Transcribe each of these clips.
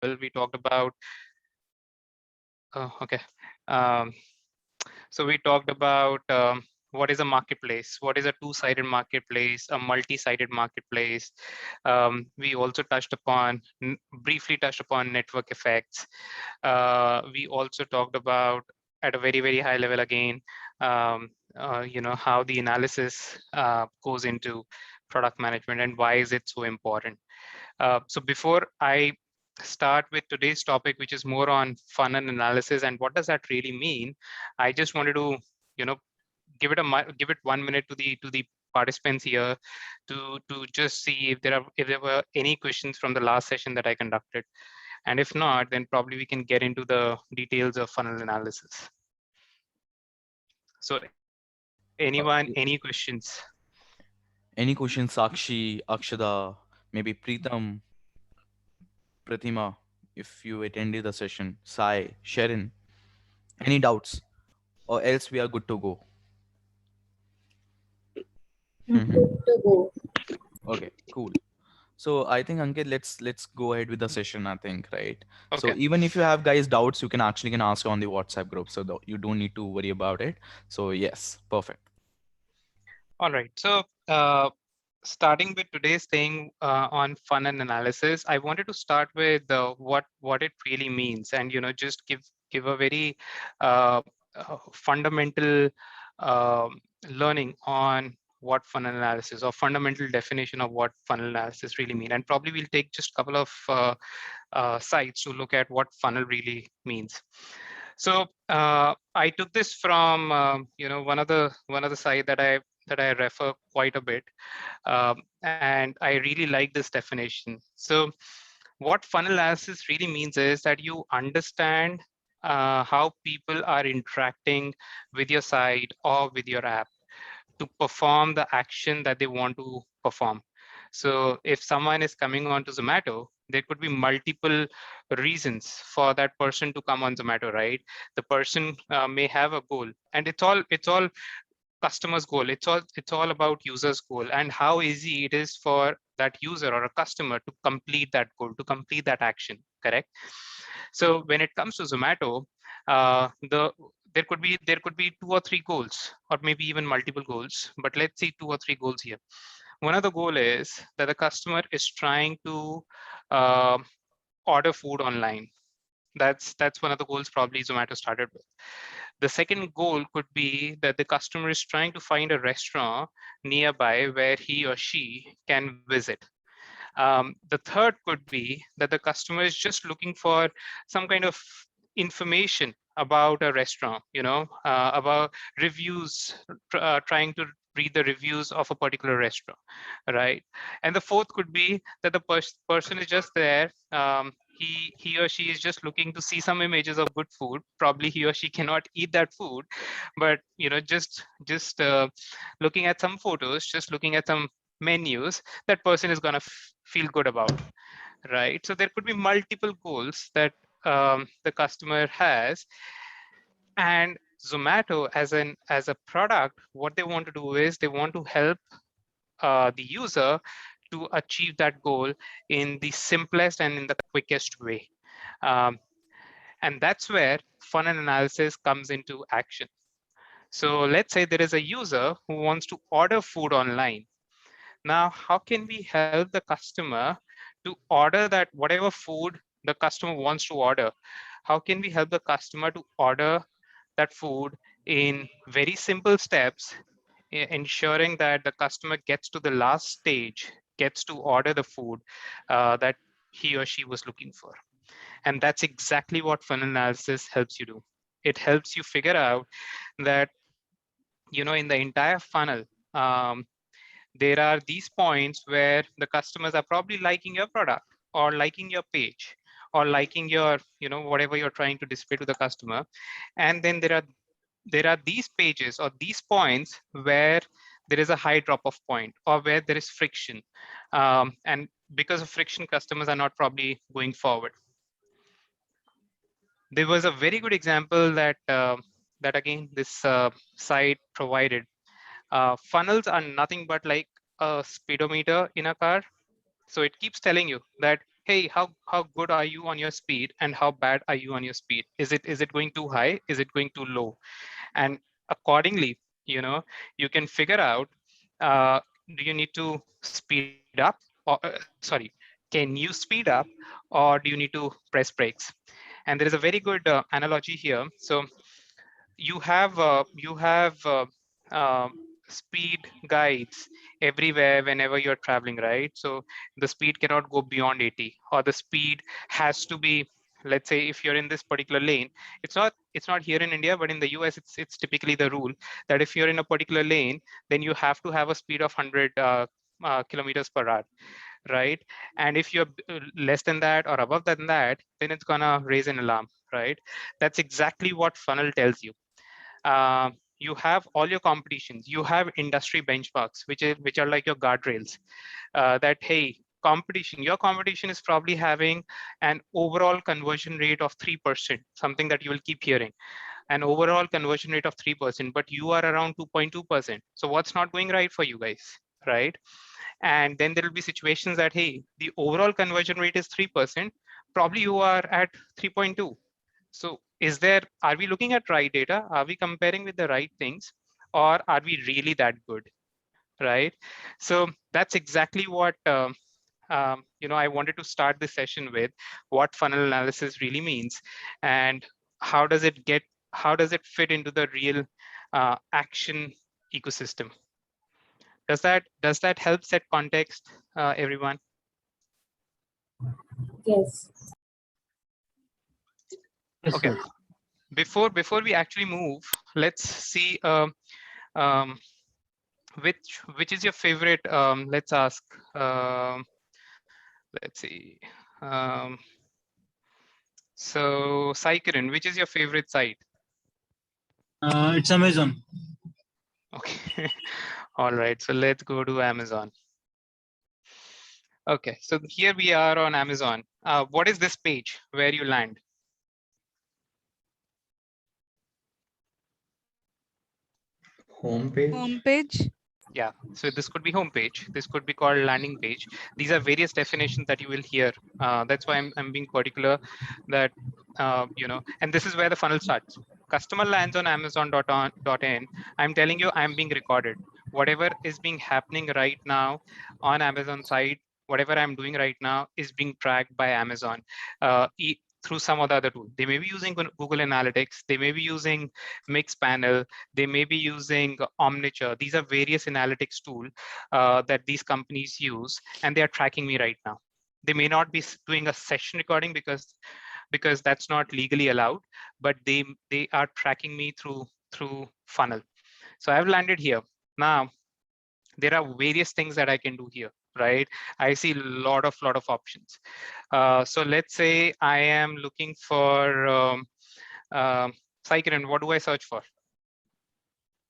We talked about, okay. Um, so we talked about what is a marketplace, what is a two-sided marketplace, a multi-sided marketplace. We also briefly touched upon network effects. We also talked about at a very, very high level again, how the analysis goes into product management and why is it so important. So before I start with today's topic, which is more on funnel analysis and what does that really mean, I just wanted to, give it 1 minute to the participants here to just see if there were any questions from the last session that I conducted, and if not, then probably we can get into the details of funnel analysis. So anyone, any questions? Any questions, Sakshi, Akshada, maybe Preetam, Pratima, if you attended the session, Sai, Sharon, any doubts, or else we are good to go. Good to go. Okay, cool. So I think Ankit, let's go ahead with the session. I think, right? So Okay. even if you have guys doubts, you can actually can ask on the WhatsApp group, so you don't need to worry about it. So yes, perfect. All right. So starting with today's thing on funnel analysis, I wanted to start with what it really means, and just give a very fundamental learning on what funnel analysis or fundamental definition of what funnel analysis really mean. And probably we'll take just a couple of sites to look at what funnel really means. So I took this from one of the site that I refer quite a bit, and I really like this definition. So what funnel analysis really means is that you understand how people are interacting with your site or with your app to perform the action that they want to perform. So if someone is coming on to Zomato, there could be multiple reasons for that person to come on Zomato, right? The person may have a goal, and it's all customer's goal. It's all about user's goal and how easy it is for that user or a customer to complete that goal, to complete that action. Correct. So when it comes to Zomato, there could be two or three goals, or maybe even multiple goals. But let's see two or three goals here. One of the goal is that the customer is trying to uh, order food online. That's one of the goals probably Zomato started with. The second goal could be that the customer is trying to find a restaurant nearby where he or she can visit. The third could be that the customer is just looking for some kind of information about a restaurant, about reviews, trying to read the reviews of a particular restaurant, right? And the fourth could be that the person is just there. He or she is just looking to see some images of good food. Probably he or she cannot eat that food, but just looking at some photos, just looking at some menus, that person is going to feel good about, right? So there could be multiple goals that the customer has, and Zomato as a product, what they want to do is they want to help the user to achieve that goal in the simplest and in the quickest way. Um, and that's where funnel analysis comes into action. So let's say there is a user who wants to order food online. Now, how can we help the customer to order that whatever food the customer wants to order? How can we help the customer to order that food in very simple steps, ensuring that the customer gets to the last stage, gets to order the food that he or she was looking for? And that's exactly what funnel analysis helps you do. It helps you figure out that, in the entire funnel, um, there are these points where the customers are probably liking your product or liking your page or liking your, whatever you're trying to display to the customer. And then there are these pages or these points where there is a high drop off point or where there is friction. And because of friction, customers are not probably going forward. There was a very good example that again this site provided. Funnels are nothing but like a speedometer in a car. So it keeps telling you that hey, how good are you on your speed and how bad are you on your speed? Is it going too high? Is it going too low? And accordingly, you can figure out, do you need to speed up, or sorry, can you speed up, or do you need to press brakes? And there is a very good analogy here. So you have speed guides everywhere whenever you're traveling, right? So the speed cannot go beyond 80, or the speed has to be, let's say if you're in this particular lane, it's not here in India, but in the US it's typically the rule that if you're in a particular lane, then you have to have a speed of 100 kilometers per hour, right? And if you're less than that or above than that, then it's gonna raise an alarm, right? That's exactly what funnel tells you. You have all your competitions, you have industry benchmarks, which are like your guardrails, that hey, your competition is probably having an overall conversion rate of 3%, something that you will keep hearing, an overall conversion rate of 3%, but you are around 2.2%. So what's not going right for you guys, right? And then there will be situations that, hey, the overall conversion rate is 3%, probably you are at 3.2. So are we looking at right data? Are we comparing with the right things? Or are we really that good, right? So that's exactly what I wanted to start this session with, what funnel analysis really means, and how does it fit into the real action ecosystem. Does that help set context, everyone? Yes. Yes, Okay. sir. Before we actually move, let's see um, which is your favorite. Let's ask. Let's see. So Saikiran, which is your favorite site? It's Amazon. Okay. All right. So let's go to Amazon. Okay. So here we are on Amazon. What is this page where you land? Homepage. Yeah, so this could be homepage. This could be called landing page. These are various definitions that you will hear. That's why I'm being particular that, and this is where the funnel starts. Customer lands on Amazon.in. I'm telling you, I'm being recorded. Whatever is being happening right now on Amazon site, whatever I'm doing right now is being tracked by Amazon through some other tool. They may be using Google Analytics. They may be using Mixpanel. They may be using Omniture. These are various analytics tools that these companies use, and they are tracking me right now. They may not be doing a session recording because that's not legally allowed, but they are tracking me through funnel. So I've landed here. Now, there are various things that I can do here, right? I see a lot of options. So let's say I am looking for Saikiran, what do I search for?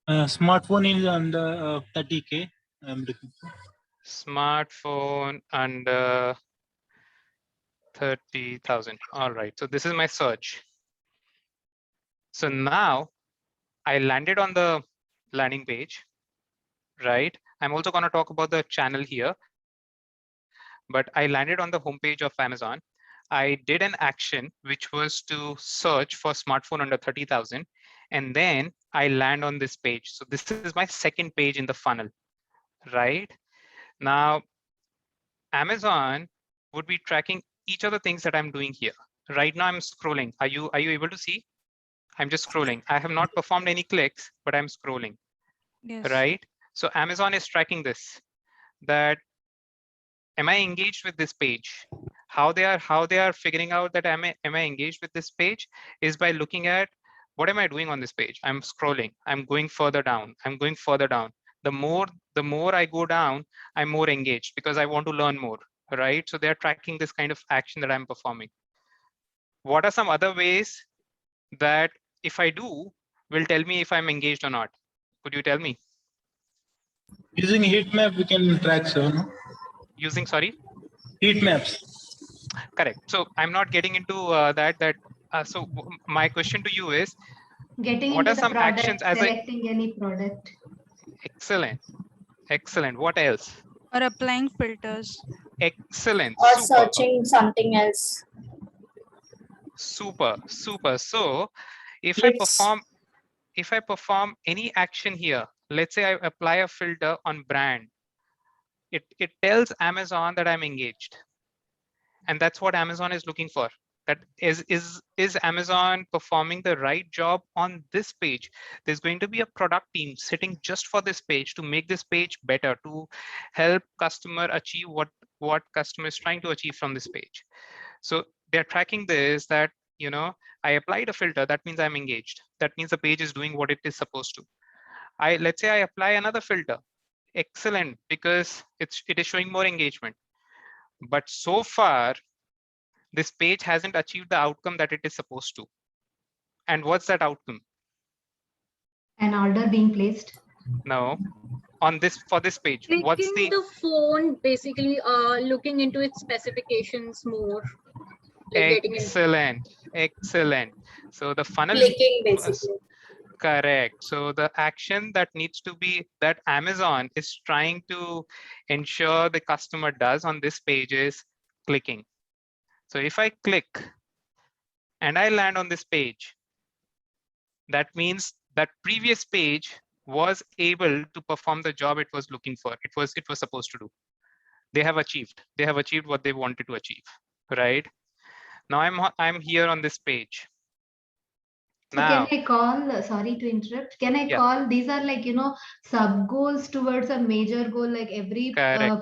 Smartphone is under 30K. I'm looking for. Smartphone under 30,000. All right, so this is my search. So now I landed on the landing page, right? I'm also going to talk about the channel here, but I landed on the homepage of Amazon. I did an action, which was to search for smartphone under 30,000. And then I land on this page. So this is my second page in the funnel, right? Now, Amazon would be tracking each of the things that I'm doing here. Right now I'm scrolling. Are you able to see? I'm just scrolling. I have not performed any clicks, but I'm scrolling, Yes. right? So Amazon is tracking this, that am I engaged with this page? How they are figuring out that am I engaged with this page is by looking at what am I doing on this page? I'm scrolling, I'm going further down, I'm going further down. The more I go down, I'm more engaged because I want to learn more, right? So they're tracking this kind of action that I'm performing. What are some other ways that if I do will tell me if I'm engaged or not? Could you tell me? Using heat map, we can track, sir. No? Using, sorry? Heat maps. Correct. So I'm not getting into so my question to you is, Getting what into are the some product, actions as a selecting any product. excellent? What else? Or applying filters. Excellent. Or Super. searching something else. Super. Super. So if It's I perform any action here, let's say I apply a filter on brand, it tells Amazon that I'm engaged. And that's what Amazon is looking for. That is Amazon performing the right job on this page? There's going to be a product team sitting just for this page to make this page better, to help customer achieve what customer is trying to achieve from this page. So they're tracking this, that I applied a filter, that means I'm engaged. That means the page is doing what it is supposed to. Let's say I apply another filter. Excellent, because it is showing more engagement. But so far, this page hasn't achieved the outcome that it is supposed to. And what's that outcome? An order being placed. No, for this page, what's Clicking the phone, basically looking into its specifications more. Like getting in. excellent. So the funnel clicking basically. correct. So the action that needs to be, that Amazon is trying to ensure the customer does on this page is clicking. So if I click and I land on this page, that means that previous page was able to perform the job it was looking for. It was supposed to do. They have achieved what they wanted to achieve, right? Now I'm here on this page. So Now, can I call, sorry to interrupt, can I call, these are like, sub goals towards a major goal, like every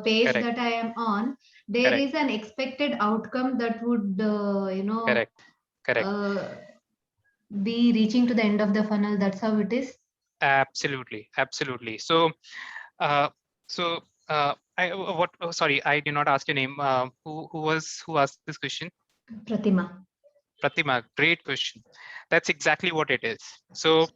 page that I am on, there is an expected outcome that would, be reaching to the end of the funnel. That's how it is. absolutely. So, sorry, I did not ask your name. Who asked this question? Pratima, great question. That's exactly what it is. So,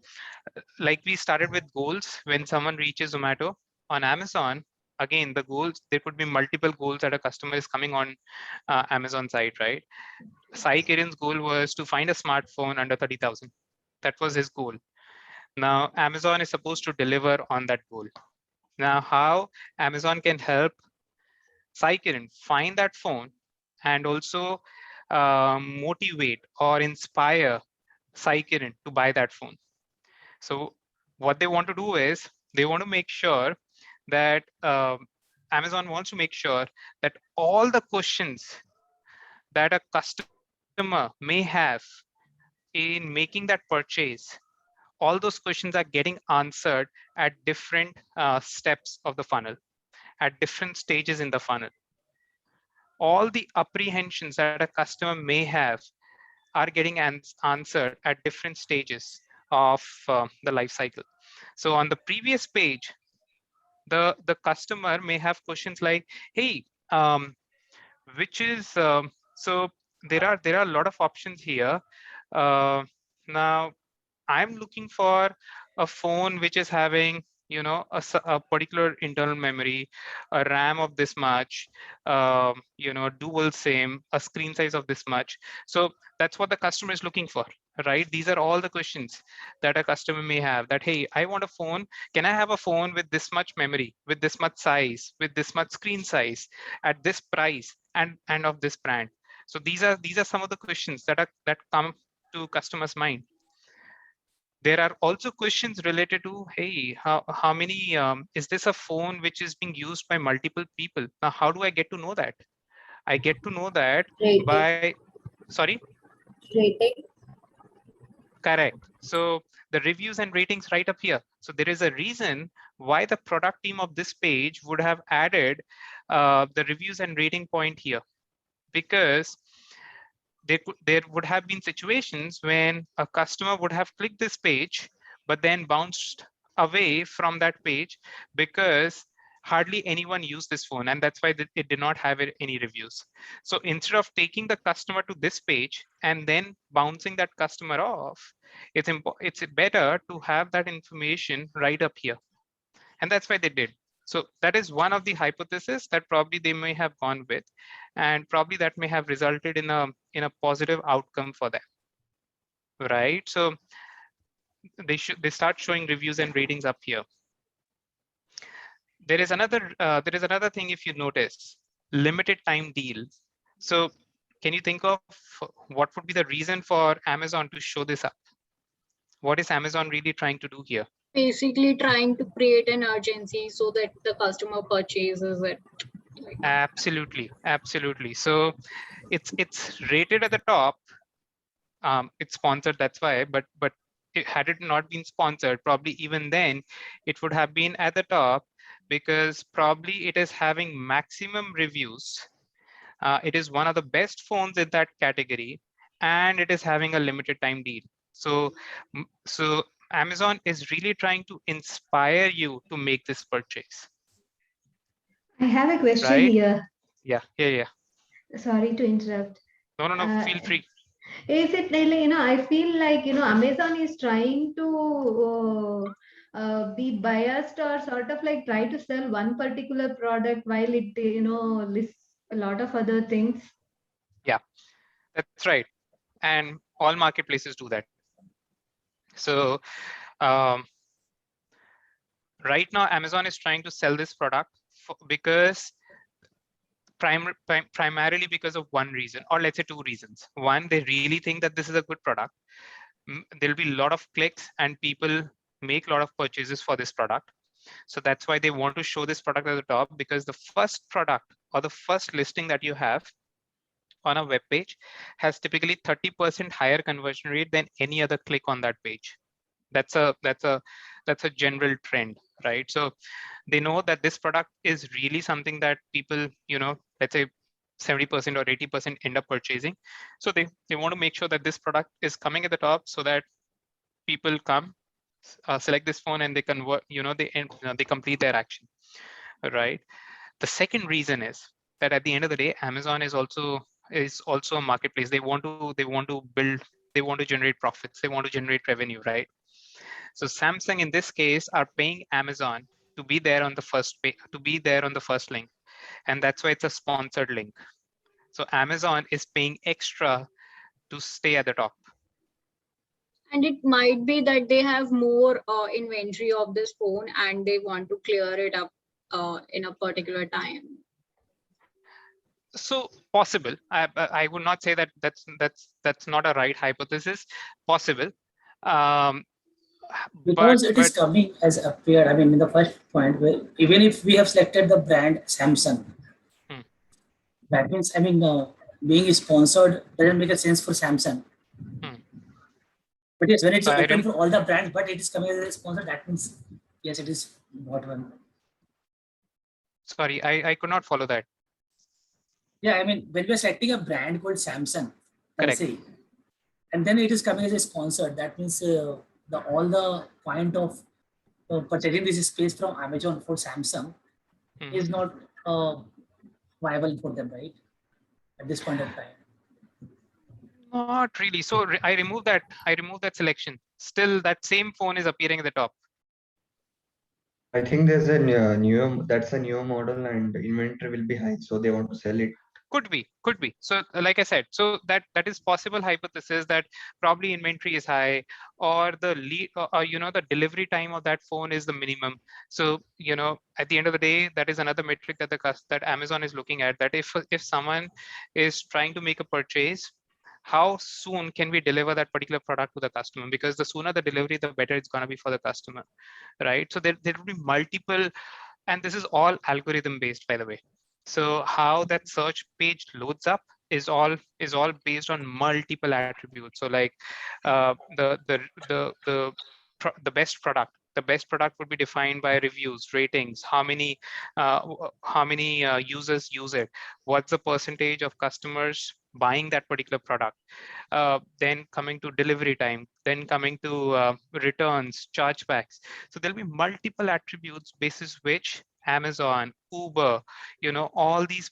like we started with goals, when someone reaches Zomato on Amazon, again, the goals, there could be multiple goals that a customer is coming on Amazon site, right? Sai Kiran's goal was to find a smartphone under 30,000. That was his goal. Now, Amazon is supposed to deliver on that goal. Now, how Amazon can help Sai Kiran find that phone and also motivate or inspire Sai Kiran to buy that phone. So what they want to do is they want to make sure that Amazon wants to make sure that all the questions that a customer may have in making that purchase, all those questions are getting answered at different steps of the funnel, at different stages in the funnel. All the apprehensions that a customer may have are getting answered at different stages of the life cycle. So on the previous page, the customer may have questions like, hey, which is so there are a lot of options here. Now I'm looking for a phone which is having a particular internal memory, a RAM of this much, dual SIM, a screen size of this much. So that's what the customer is looking for, right? These are all the questions that a customer may have, that hey, I want a phone, can I have a phone with this much memory, with this much size, with this much screen size, at this price, and of this brand? So these are some of the questions that come to customers' mind. There are also questions related to, hey, how many, is this a phone which is being used by multiple people? Now, how do I get to know that? I get to know that by, sorry? Rating. Correct. So the reviews and ratings right up here. So there is a reason why the product team of this page would have added the reviews and rating point here, because there would have been situations when a customer would have clicked this page, but then bounced away from that page because hardly anyone used this phone, and that's why it did not have any reviews. So instead of taking the customer to this page and then bouncing that customer off, it's better to have that information right up here, and that's why they did. So that is one of the hypotheses that probably they may have gone with, and probably that may have resulted in a positive outcome for them, right? So they start showing reviews and ratings up here. There is another thing, if you notice. limited time deal. So can you think of what would be the reason for Amazon to show this up? What is Amazon really trying to do here? Basically trying to create an urgency so that the customer purchases it. Absolutely, absolutely. So it's rated at the top. It's sponsored, that's why, but had it not been sponsored, probably even then it would have been at the top, because probably it is having maximum reviews. It is one of the best phones in that category, and it is having a limited time deal. So Amazon is really trying to inspire you to make this purchase. I have a question right? here. Yeah. Sorry to interrupt. No, feel free. Is it really, I feel like, Amazon is trying to be biased or sort of like try to sell one particular product while it, lists a lot of other things. Yeah, that's right. And all marketplaces do that. So right now, Amazon is trying to sell this product because primarily because of one reason, or let's say two reasons. One, they really think that this is a good product. There'll be a lot of clicks and people make a lot of purchases for this product. So that's why they want to show this product at the top, because the first product or the first listing that you have on a web page has typically 30% higher conversion rate than any other click on that page. That's a general trend, right? So they know that this product is really something that people, let's say 70% or 80% end up purchasing. So they want to make sure that this product is coming at the top, so that people come, select this phone, and they convert, they complete their action, right? The second reason is that at the end of the day, Amazon is also a marketplace. They want to build, they want to generate profits, they want to generate revenue, right? So Samsung in this case are paying Amazon to be there on the first link, and that's why it's a sponsored link. So Amazon is paying extra to stay at the top. And it might be that they have more inventory of this phone and they want to clear it up in a particular time. So possible. I would not say that that's not a right hypothesis. Possible. Because it is coming as appeared, I mean, in the first point, where even if we have selected the brand Samsung, that means, I mean, being sponsored doesn't make a sense for Samsung. But yes, when it's open for all the brands, but it is coming as a sponsor, that means, yes, it is not one. Sorry, I could not follow that. Yeah, I mean, when we are selecting a brand called Samsung, correct, say, and then it is coming as a sponsor, that means all the point of purchasing this space from Amazon for Samsung is not viable for them, right? At this point of time. Not really. So I remove that selection. Still, that same phone is appearing at the top. I think there's a new model and inventory will be high, so they want to sell it. Could be. So like I said, so that is possible hypothesis that probably inventory is high, or the lead, the delivery time of that phone is the minimum. So at the end of the day, that is another metric that Amazon is looking at. That if someone is trying to make a purchase, how soon can we deliver that particular product to the customer? Because the sooner the delivery, the better it's going to be for the customer, right? So there will be multiple, and this is all algorithm based, by the way. So how that search page loads up is all based on multiple attributes. So like the best product. The best product would be defined by reviews, ratings, how many users use it, what's the percentage of customers buying that particular product, then coming to delivery time, then coming to returns, chargebacks. So there'll be multiple attributes basis which Amazon, Uber, all these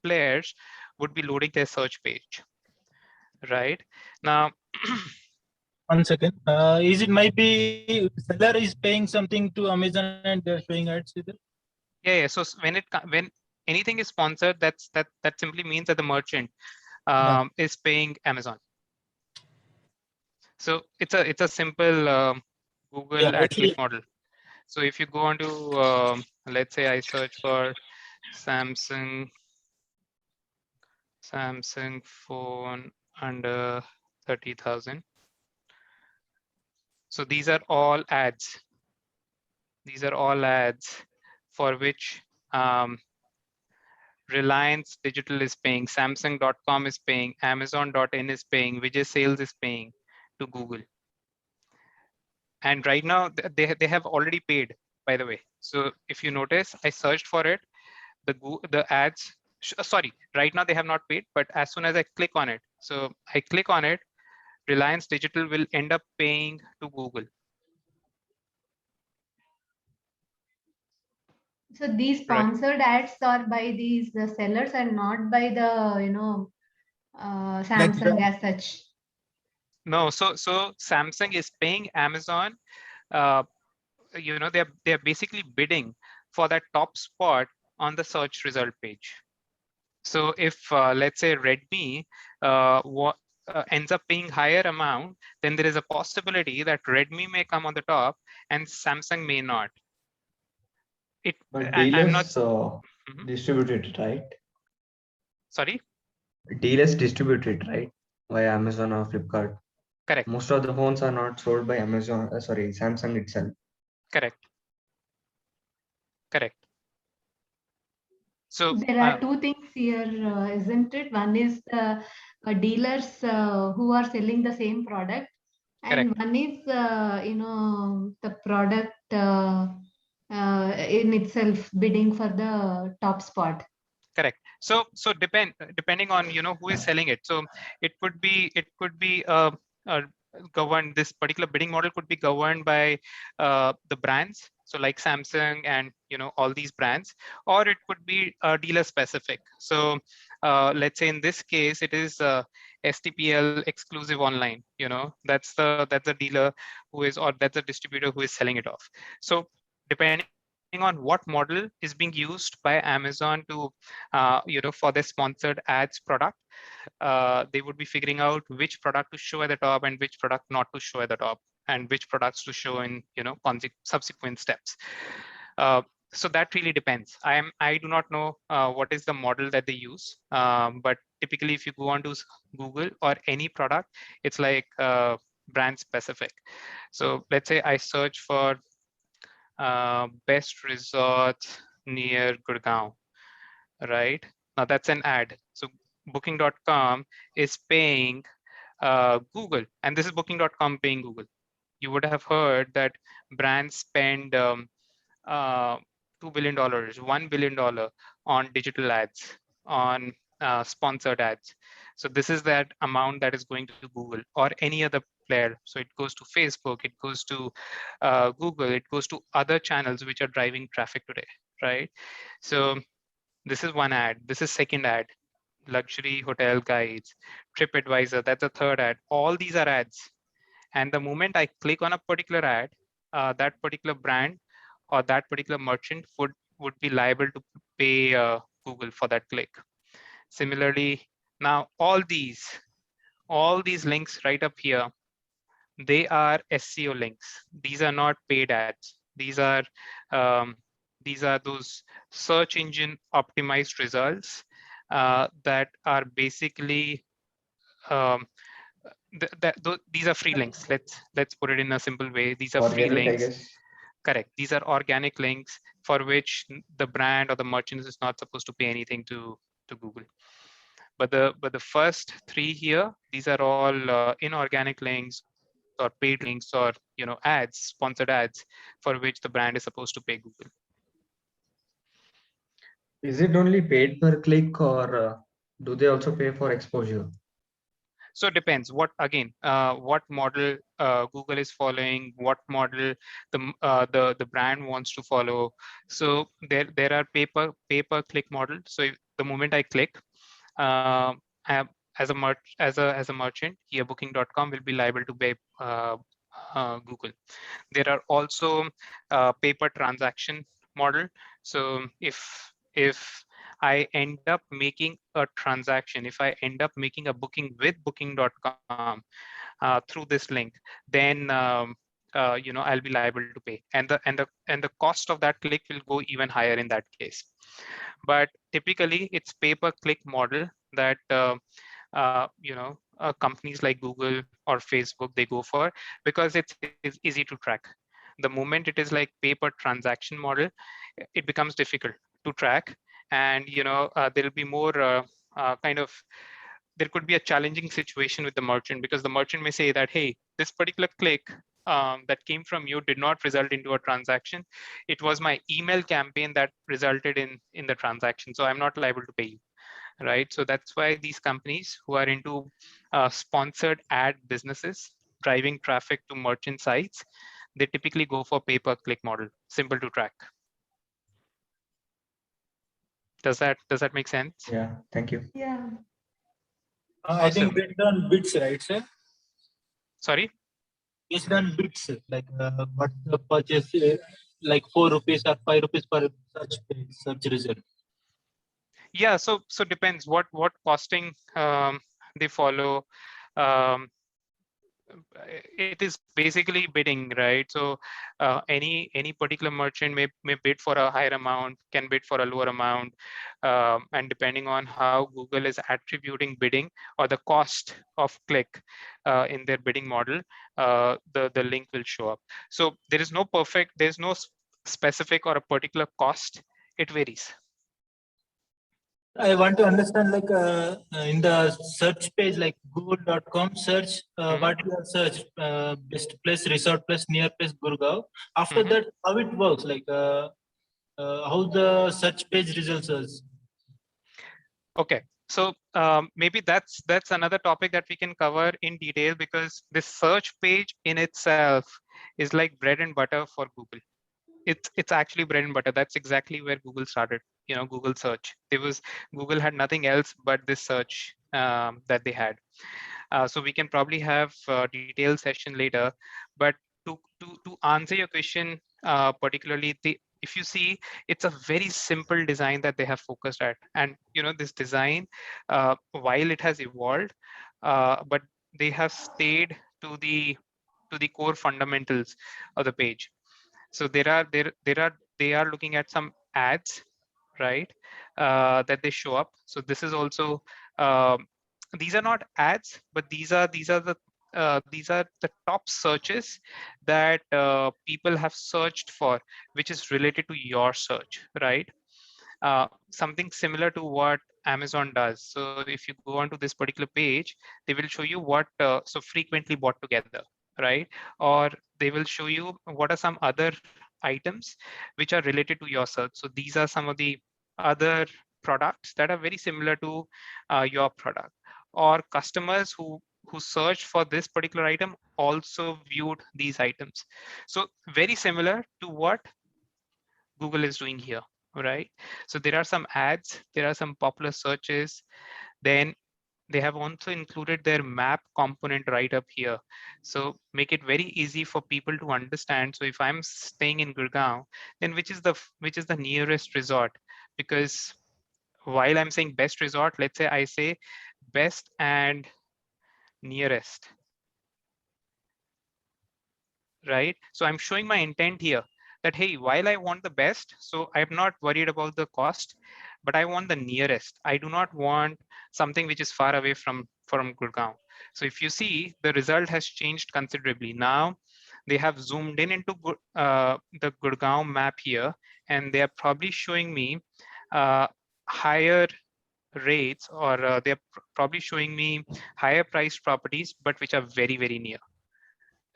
players would be loading their search page, right? Now, 1 second. Is it might be seller is paying something to Amazon and they're showing ads with it? Yeah. So when anything is sponsored, that simply means that the merchant is paying Amazon. So it's a simple Google ad click model. So if you go on to let's say I search for Samsung phone under 30,000. So these are all ads. These are all ads for which Reliance Digital is paying, Samsung.com is paying, Amazon.in is paying, Vijay Sales is paying to Google. And right now they have already paid, by the way. So if you notice, I searched for it, the ads, sorry, right now they have not paid, but as soon as I click on it, so I click on it, Reliance Digital will end up paying to Google. So these sponsored ads are by these sellers and not by the, you know, Samsung as such. No, so Samsung is paying Amazon. You know, they're basically bidding for that top spot on the search result page. So if let's say Redmi ends up paying higher amount, then there is a possibility that Redmi may come on the top and Samsung may not. But I'm not distribute it, right? Sorry? Dealers distribute it, right? Via Amazon or Flipkart. Correct. Most of the phones are not sold by Amazon, Samsung itself. Correct. Correct. So there are two things here, isn't it? One is the dealers who are selling the same product, and correct. one is you know, the product in itself bidding for the top spot. Correct. So depending on, you know, who is selling it. So it could be governed, this particular bidding model could be governed by the brands, so like Samsung and, you know, all these brands, or it could be dealer specific. So let's say in this case it is STPL exclusive online, you know, that's the dealer who is, or that's a distributor who is selling it off. So depending on what model is being used by Amazon to you know, for their sponsored ads product, they would be figuring out which product to show at the top and which product not to show at the top, and which products to show in, you know, subsequent steps. So that really depends. I do not know what is the model that they use, but typically if you go on to Google or any product, it's like brand specific. So let's say I search for best resorts near Gurgaon, right? Now that's an ad. So booking.com is paying Google, and this is booking.com paying Google. You would have heard that brands spend $2 billion, $1 billion on digital ads, on sponsored ads. So this is that amount that is going to Google or any other player. So it goes to Facebook, it goes to Google, it goes to other channels which are driving traffic today, right? So this is one ad. This is second ad. Luxury hotel guides, TripAdvisor, that's a third ad. All these are ads. And the moment I click on a particular ad, that particular brand or that particular merchant would be liable to pay Google for that click. Similarly, now all these links right up here, they are SEO links. These are not paid ads. These are those search engine optimized results that are basically these are free links. Let's put it in a simple way. These are free Organic, I links. guess. Correct. These are organic links for which the brand or the merchant is not supposed to pay anything to Google. But the first three here, these are all inorganic links or paid links or, you know, ads, sponsored ads, for which the brand is supposed to pay Google. Is it only paid per click, or do they also pay for exposure? So it depends what, again, what model Google is following, what model the brand wants to follow. So there are pay per click model. So if, the moment I click, as a merchant here, booking.com will be liable to pay Google. There are also pay per transaction model. So if I end up making a transaction, if I end up making a booking with booking.com through this link, then I'll be liable to pay, and the cost of that click will go even higher in that case. But typically it's pay-per-click model that companies like Google or Facebook they go for, because it's easy to track. The moment it is like pay-per-transaction model, it becomes difficult to track, and there'll be more kind of, there could be a challenging situation with the merchant, because the merchant may say that, hey, this particular click that came from you did not result into a transaction. It was my email campaign that resulted in the transaction, so I'm not liable to pay you, right? So that's why these companies who are into sponsored ad businesses driving traffic to merchant sites, they typically go for pay-per-click model, simple to track. Does that make sense? Yeah, thank you. Yeah. I think Awesome. based on bits, right, sir? Sorry? Based on bits, like what the purchase, like 4 rupees or 5 rupees per search result. Yeah, so depends what costing they follow. Um, it is basically bidding, right? So any particular merchant may bid for a higher amount, can bid for a lower amount, and depending on how Google is attributing bidding or the cost of click in their bidding model, the link will show up. So there's no specific or a particular cost. It varies. I want to understand, like in the search page, like google.com search, what you have searched, best place resort place near place Gurgaon. After that, how it works, like how the search page results is. Okay, so maybe that's another topic that we can cover in detail, because this search page in itself is like bread and butter for Google. It's actually bread and butter. That's exactly where Google started. Google search. Google had nothing else but this search that they had. So we can probably have a detailed session later. But to answer your question, particularly if you see, it's a very simple design that they have focused at. And this design, while it has evolved, but they have stayed to the core fundamentals of the page. So they are looking at some ads, right, that they show up. So this is also these are not ads, but these are the top searches that people have searched for, which is related to your search, right? Something similar to what Amazon does. So if you go onto this particular page, they will show you what so frequently bought together, right? Or they will show you what are some other items which are related to your search. So these are some of the other products that are very similar to your product, or customers who searched for this particular item also viewed these items. So very similar to what Google is doing here, right? So there are some ads, there are some popular searches. Then they have also included their map component right up here. So make it very easy for people to understand. So if I'm staying in Gurgaon, then which is the nearest resort? Because while I'm saying best resort, let's say I say best and nearest, right? So I'm showing my intent here that, hey, while I want the best, so I'm not worried about the cost, but I want the nearest. I do not want something which is far away from Gurgaon. So if you see, the result has changed considerably. Now they have zoomed in into the Gurgaon map here, and they are probably showing me higher rates, or they're probably showing me higher priced properties, but which are very, very near,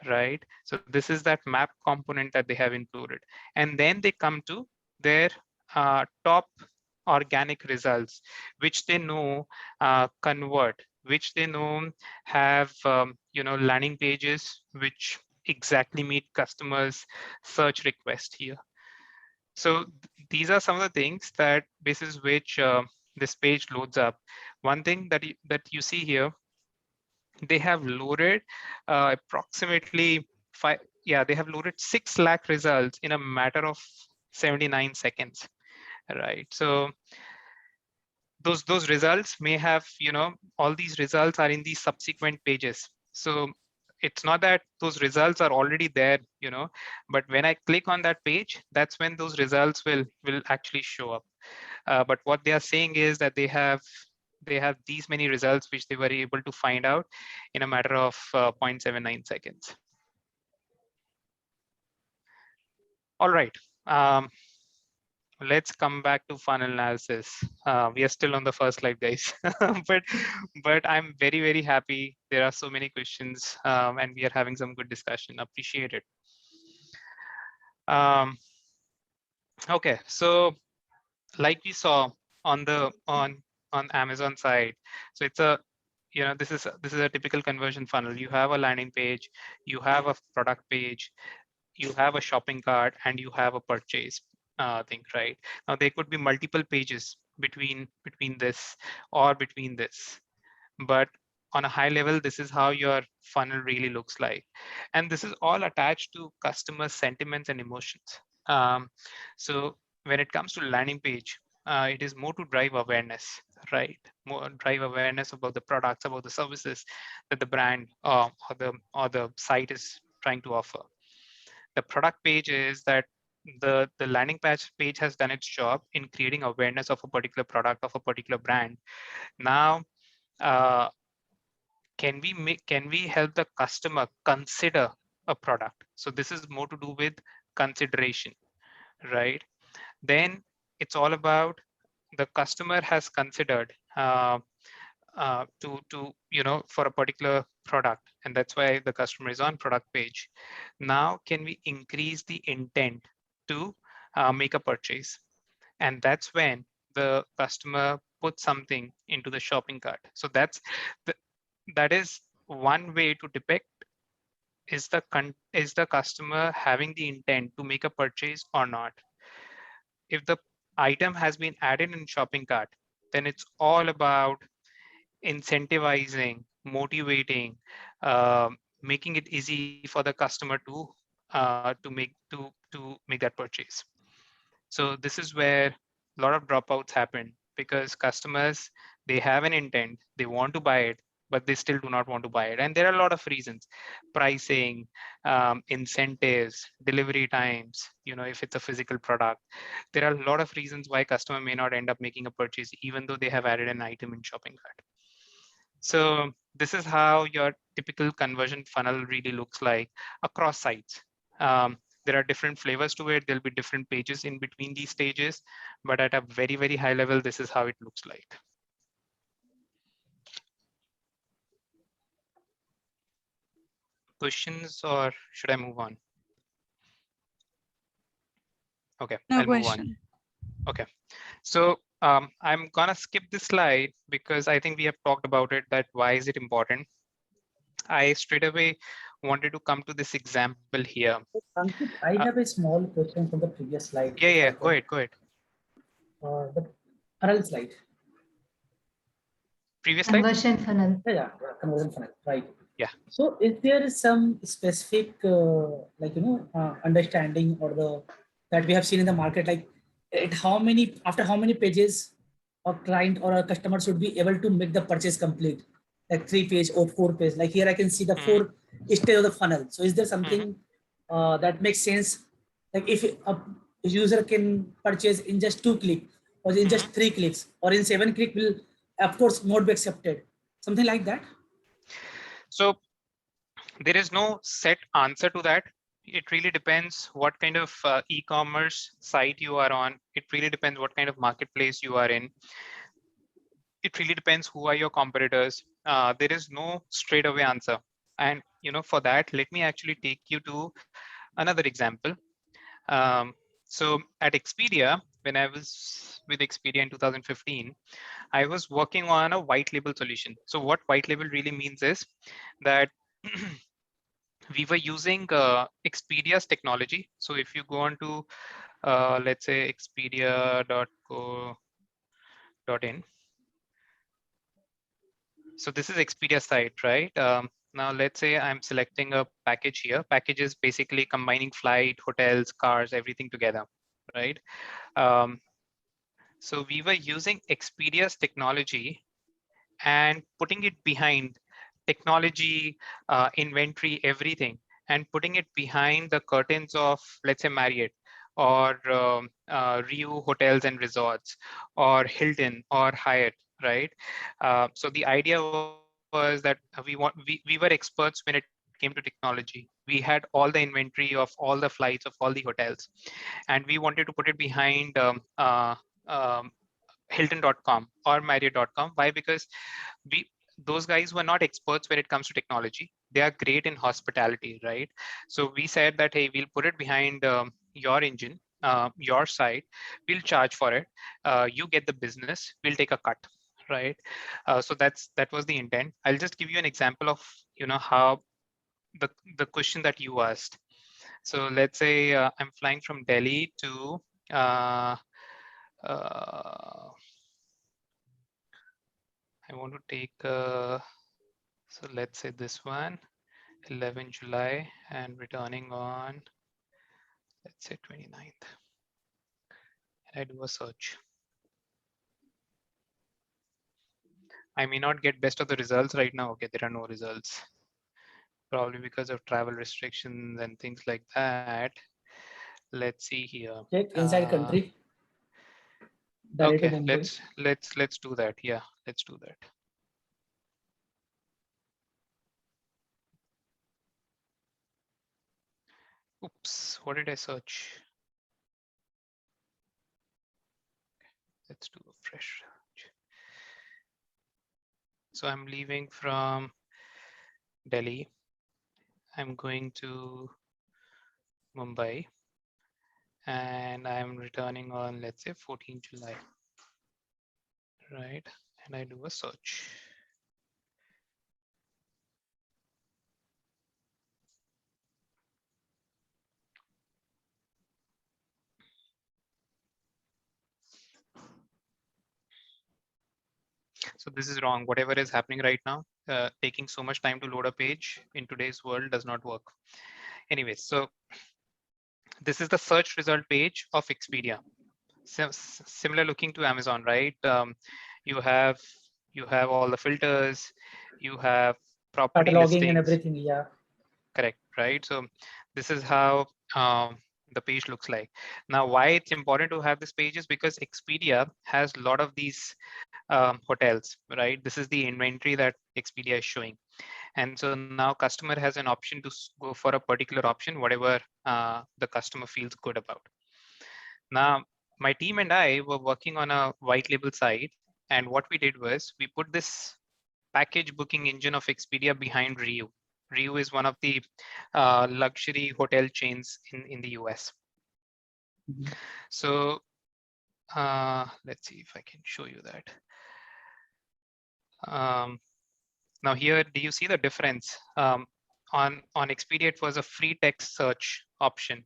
right? So this is that map component that they have included. And then they come to their top organic results, which they know convert, which they know have landing pages which exactly meet customers' search request here. So these are some of the things that basis which this page loads up. One thing that you see here, they have loaded approximately they have loaded 6 lakh results in a matter of 79 seconds, right? So those results may have, all these results are in these subsequent pages. So it's not that those results are already there, you know, but when I click on that page, that's when those results will actually show up. But what they are saying is that they have these many results which they were able to find out in a matter of 0.79 seconds. All right. Let's come back to funnel analysis. We are still on the first slide, guys, but I'm very happy. There are so many questions, and we are having some good discussion. Appreciate it. Okay, so like we saw on the on Amazon side, so it's a, you know, this is a typical conversion funnel. You have a landing page, you have a product page, you have a shopping cart, and you have a purchase thing, right? Now there could be multiple pages between this or between this, but on a high level, this is how your funnel really looks like, and this is all attached to customer sentiments and emotions. So when it comes to landing page, it is more to drive awareness, right? More drive awareness about the products, about the services that the brand or the site is trying to offer. The product page is that the landing page has done its job in creating awareness of a particular product, of a particular brand. Now, can we help the customer consider a product? So this is more to do with consideration, right? Then it's all about the customer has considered to you know, for a particular product, and that's why the customer is on product page. Now can we increase the intent to make a purchase? And that's when the customer puts something into the shopping cart. So that is one way to depict, is the customer having the intent to make a purchase or not. If the item has been added in shopping cart, then it's all about incentivizing, motivating, making it easy for the customer to make that purchase. So this is where a lot of dropouts happen, because customers, they have an intent, they want to buy it, but they still do not want to buy it. And there are a lot of reasons: pricing, incentives, delivery times, you know, if it's a physical product. There are a lot of reasons why customer may not end up making a purchase, even though they have added an item in shopping cart. So this is how your typical conversion funnel really looks like across sites. There are different flavors to it. There'll be different pages in between these stages, but at a very high level, this is how it looks like. Questions, or should I move on? Okay, No I'll move question. on. Okay, so I'm gonna skip this slide because I think we have talked about it, that why is it important. I straight away wanted to come to this example here. Ankit, I have a small question from the previous slide. Yeah, go ahead. The funnel slide. Previous slide? Conversion funnel. Yeah, conversion funnel, right. Yeah. So if there is some specific, understanding or that we have seen in the market, like after how many pages a client or a customer should be able to make the purchase complete, like 3 page or 4 page. Like here I can see the 4 stage of the funnel. So is there something that makes sense? Like if a user can purchase in just 2 clicks, or in just 3 clicks, or in 7 clicks, will of course not be accepted. Something like that. So there is no set answer to that. It really depends what kind of e-commerce site you are on. It really depends what kind of marketplace you are in. It really depends who are your competitors. There is no straight away answer. And you know, for that, let me actually take you to another example. So at Expedia, when I was with Expedia in 2015, I was working on a white label solution. So what white label really means is that we were using Expedia's technology. So if you go on to, let's say, expedia.co.in. So this is Expedia site, right? Now let's say I'm selecting a package here. Package is basically combining flight, hotels, cars, everything together, right? So we were using Expedia's technology and putting it behind technology, inventory, everything, and putting it behind the curtains of, let's say, Marriott or Riu Hotels and Resorts or Hilton or Hyatt, right? So the idea was that we were experts when it came to technology. We had all the inventory of all the flights of all the hotels, and we wanted to put it behind Hilton.com or Marriott.com. Why? Because we those guys were not experts when it comes to technology. They are great in hospitality, right? So we said that, hey, we'll put it behind your engine, your site. We'll charge for it. You get the business. We'll take a cut, right? So that was the intent. I'll just give you an example of how the question that you asked. So let's say I'm flying from Delhi to I want to take, so let's say this one, 11 July, and returning on, let's say 29th. And I do a search. I may not get best of the results right now. Okay, there are no results. Probably because of travel restrictions and things like that. Let's see here. Check inside country. Okay, let's do that. Yeah, let's do that. Oops, what did I search? Let's do a fresh search. So I'm leaving from Delhi. I'm going to Mumbai, and I'm returning on, let's say, 14 July, right? And I do a search. So this is wrong. Whatever is happening right now, taking so much time to load a page in today's world does not work. Anyways, so this is the search result page of Expedia. So, similar looking to Amazon, right? You have all the filters, you have property Cataloging listings and everything. Yeah. Correct, right? So this is how the page looks like. Now, why it's important to have this page is because Expedia has a lot of these hotels, right? This is the inventory that Expedia is showing. And so now customer has an option to go for a particular option, whatever the customer feels good about. Now, my team and I were working on a white label site. And what we did was we put this package booking engine of Expedia behind Riu. Riu is one of the luxury hotel chains in the US. Mm-hmm. So let's see if I can show you that. Now here, do you see the difference? On Expedia, it was a free text search option.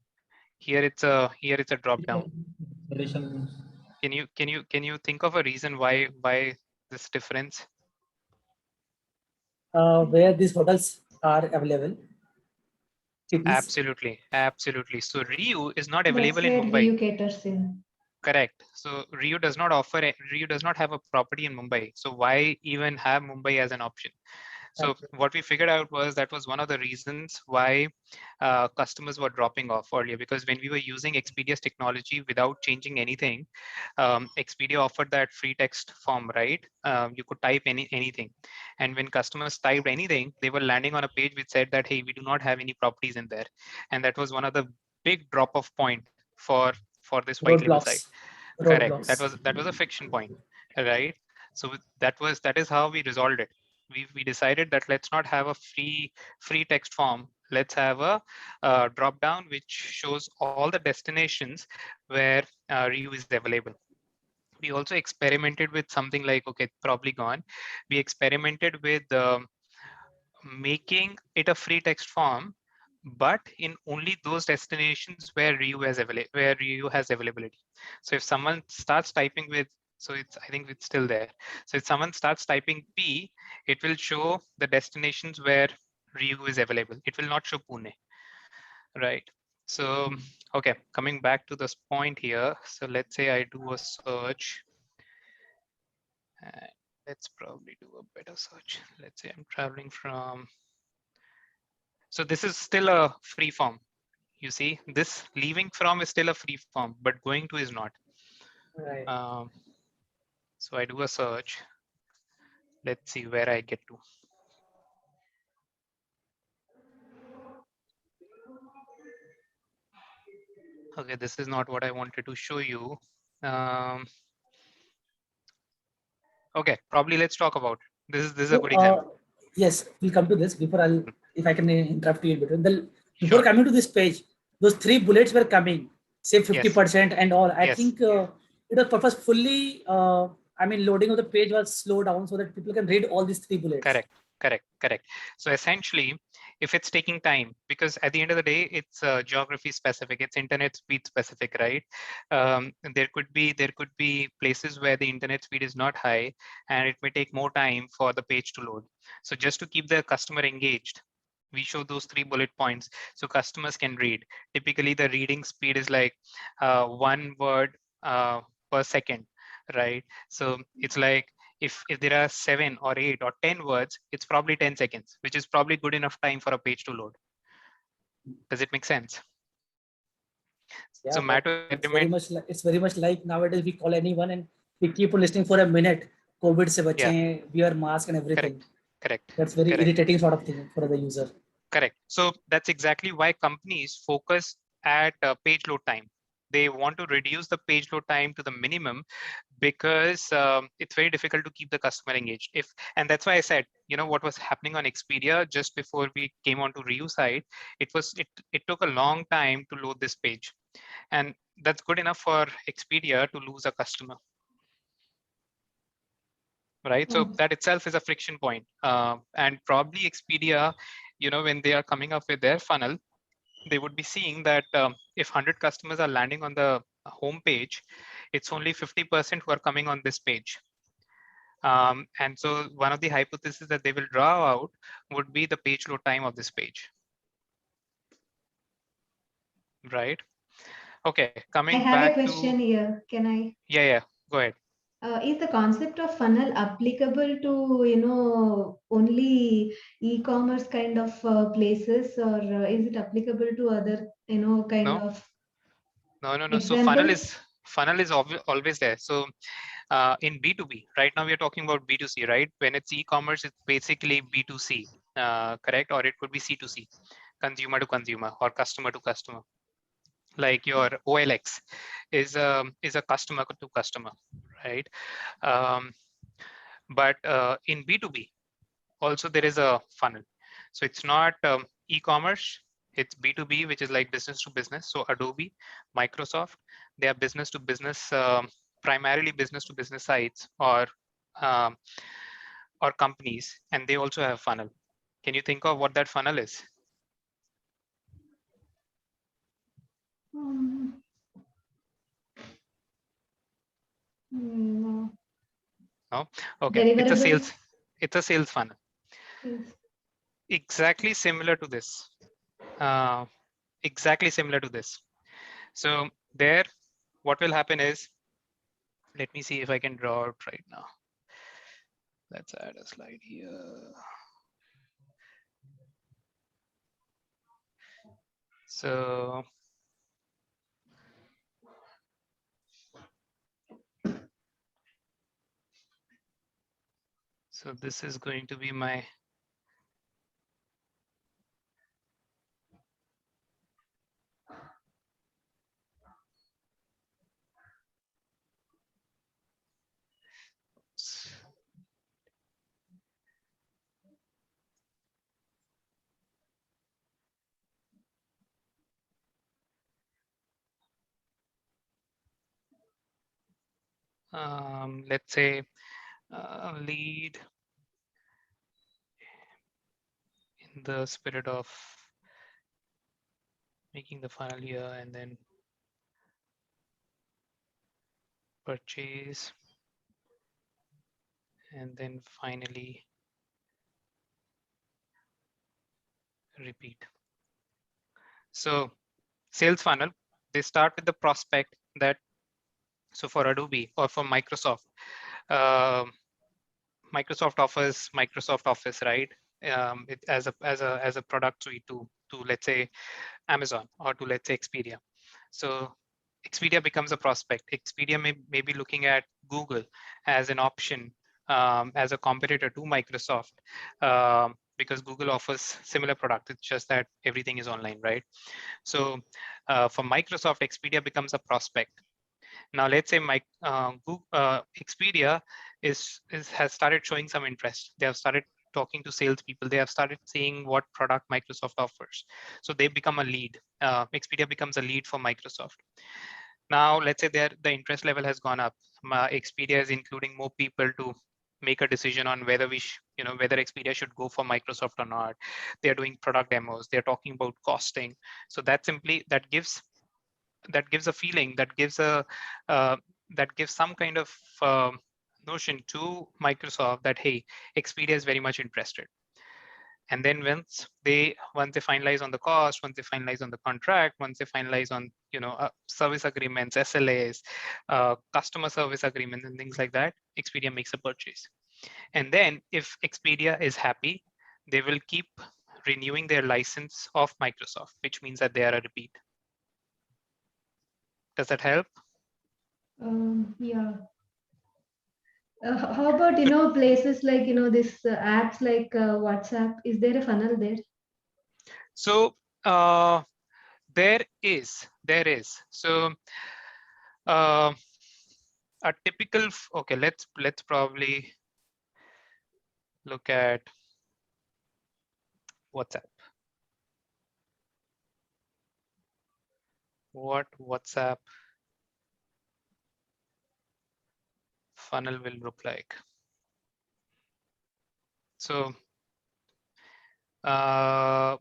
Here it's a drop down. Can you think of a reason why this difference? Where these hotels are available. Absolutely. So Riu is not That's available in where Mumbai. Riu caters in. Correct. So Riu does not have a property in Mumbai. So why even have Mumbai as an option? So what we figured out was that was one of the reasons why customers were dropping off earlier, because when we were using Expedia's technology without changing anything, Expedia offered that free text form, right? You could type anything. And when customers typed anything, they were landing on a page which said that, hey, we do not have any properties in there. And that was one of the big drop off point for this white label site. Correct. That was a friction point, right? So that is how we resolved it. We decided that let's not have a free text form. Let's have a drop down which shows all the destinations where Riu is available. We also experimented with something like, okay, probably gone. We experimented with making it a free text form, but in only those destinations where Riu has availability. So if someone starts typing with, so I think it's still there. So if someone starts typing P, it will show the destinations where Riu is available. It will not show Pune, right? So, okay, coming back to this point here. So let's say I do a search. let's probably do a better search. Let's say I'm traveling from, so this is still a free form. You see, this leaving from is still a free form, but going to is not. Right. So I do a search. Let's see where I get to. Okay, this is not what I wanted to show you. Okay, probably let's talk about it. This is a good example. Yes, we'll come to this. Before I'll, if I can interrupt you in between. Before Sure. coming to this page, those 3 bullets were coming, say 50% and all. I Yes. think it was purposefully, I mean, loading of the page was slowed down so that people can read all these 3 bullets. Correct. So essentially, if it's taking time, because at the end of the day, it's geography specific, it's internet speed specific, right? There could be places where the internet speed is not high, and it may take more time for the page to load. So just to keep the customer engaged, we show those 3 bullet points so customers can read. Typically, the reading speed is like 1 word per second, right? So it's like, if there are 7 or 8 or 10 words, it's probably 10 seconds, which is probably good enough time for a page to load. Does it make sense? Yeah, So Matto element, it's very much like nowadays we call anyone and we keep on listening for a minute. COVID se bache, wear mask and everything. correct. That's very irritating sort of thing for the user. Correct. So that's exactly why companies focus at page load time. They want to reduce the page load time to the minimum because it's very difficult to keep the customer engaged. And that's why I said, you know, what was happening on Expedia just before we came on to Ryu side, it took a long time to load this page, and that's good enough for Expedia to lose a customer, right? So that itself is a friction point, and probably Expedia, you know, when they are coming up with their funnel, they would be seeing that if 100 customers are landing on the home page, it's only 50% who are coming on this page. And so one of the hypotheses that they will draw out would be the page load time of this page. Right? Okay, coming I have back a question here. Can I? Yeah, go ahead. Is the concept of funnel applicable to, you know, only e-commerce kind of places, or is it applicable to other, you know, kind of No. So funnel is always there. So in B2B, right now we are talking about B2C, right? When it's e-commerce, it's basically B2C, correct? Or it could be C2C, consumer to consumer or customer to customer. Like your OLX is a customer to customer, right? But in B2B, also there is a funnel. So it's not e-commerce, it's B2B, which is like business to business. So Adobe, Microsoft, they are business to business, primarily business to business sites um, or companies, and they also have funnel. Can you think of what that funnel is? No. No? Okay, it's a sales funnel. Yes. Exactly similar to this. So there, what will happen is, let me see if I can draw it right now. Let's add a slide here. So this is going to be my let's say lead in the spirit of making the funnel here, and then purchase, and then finally repeat. So sales funnel, they start with the prospect that, so for Adobe or for Microsoft, Microsoft offers Microsoft Office, right? As a product suite to let's say Amazon or to let's say Expedia. So Expedia becomes a prospect. Expedia may be looking at Google as an option, as a competitor to Microsoft, because Google offers similar product. It's just that everything is online, right? So for Microsoft, Expedia becomes a prospect. Now let's say Expedia has started showing some interest. They have started talking to salespeople. They have started seeing what product Microsoft offers. So they become a lead. Expedia becomes a lead for Microsoft. Now let's say the interest level has gone up. Expedia is including more people to make a decision on whether whether Expedia should go for Microsoft or not. They're doing product demos. They're talking about costing. So that gives a feeling, that gives some kind of notion to Microsoft that, hey, Expedia is very much interested. And then once they finalize on the cost, once they finalize on the contract, once they finalize on service agreements, SLAs, customer service agreements, and things like that, Expedia makes a purchase. And then if Expedia is happy, they will keep renewing their license of Microsoft, which means that they are a repeat. Does that help? Yeah. How about places like this apps like WhatsApp? Is there a funnel there? So there is. So a typical. Okay, let's probably look at WhatsApp. What WhatsApp funnel will look like. So the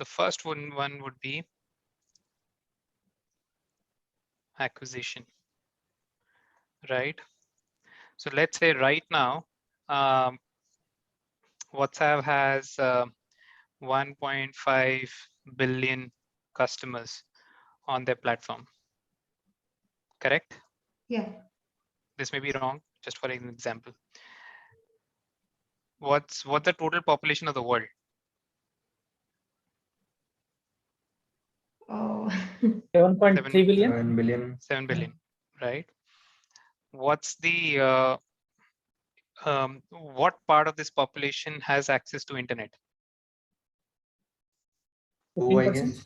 first one would be acquisition, right? So let's say right now WhatsApp has 1.5 billion customers on their platform. Correct? Yeah. This may be wrong, just for an example. What's the total population of the world? Oh. 7.3 billion. 7 billion. 7 billion, right? What's the what part of this population has access to internet? Oh, I 15%. guess.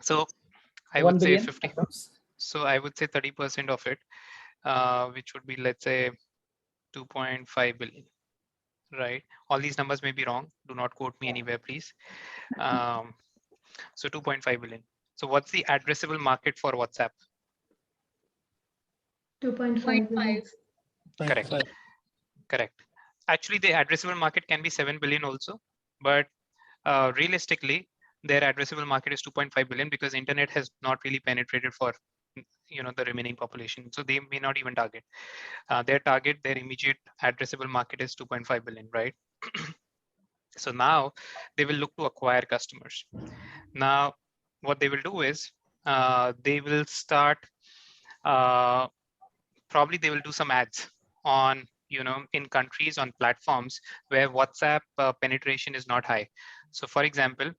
So I 1 would say billion 50. approx. So I would say 30% of it, which would be, let's say, 2.5 billion, right? All these numbers may be wrong. Do not quote me anywhere, please. So 2.5 billion. So what's the addressable market for WhatsApp? 2.5 billion. Correct. Correct. Actually, the addressable market can be 7 billion also, but realistically, their addressable market is 2.5 billion because internet has not really penetrated for the remaining population. So they may not even target. Their immediate addressable market is 2.5 billion, right? So now they will look to acquire customers. Now, what they will do is they will start. Probably they will do some ads on in countries, on platforms where WhatsApp penetration is not high. So for example,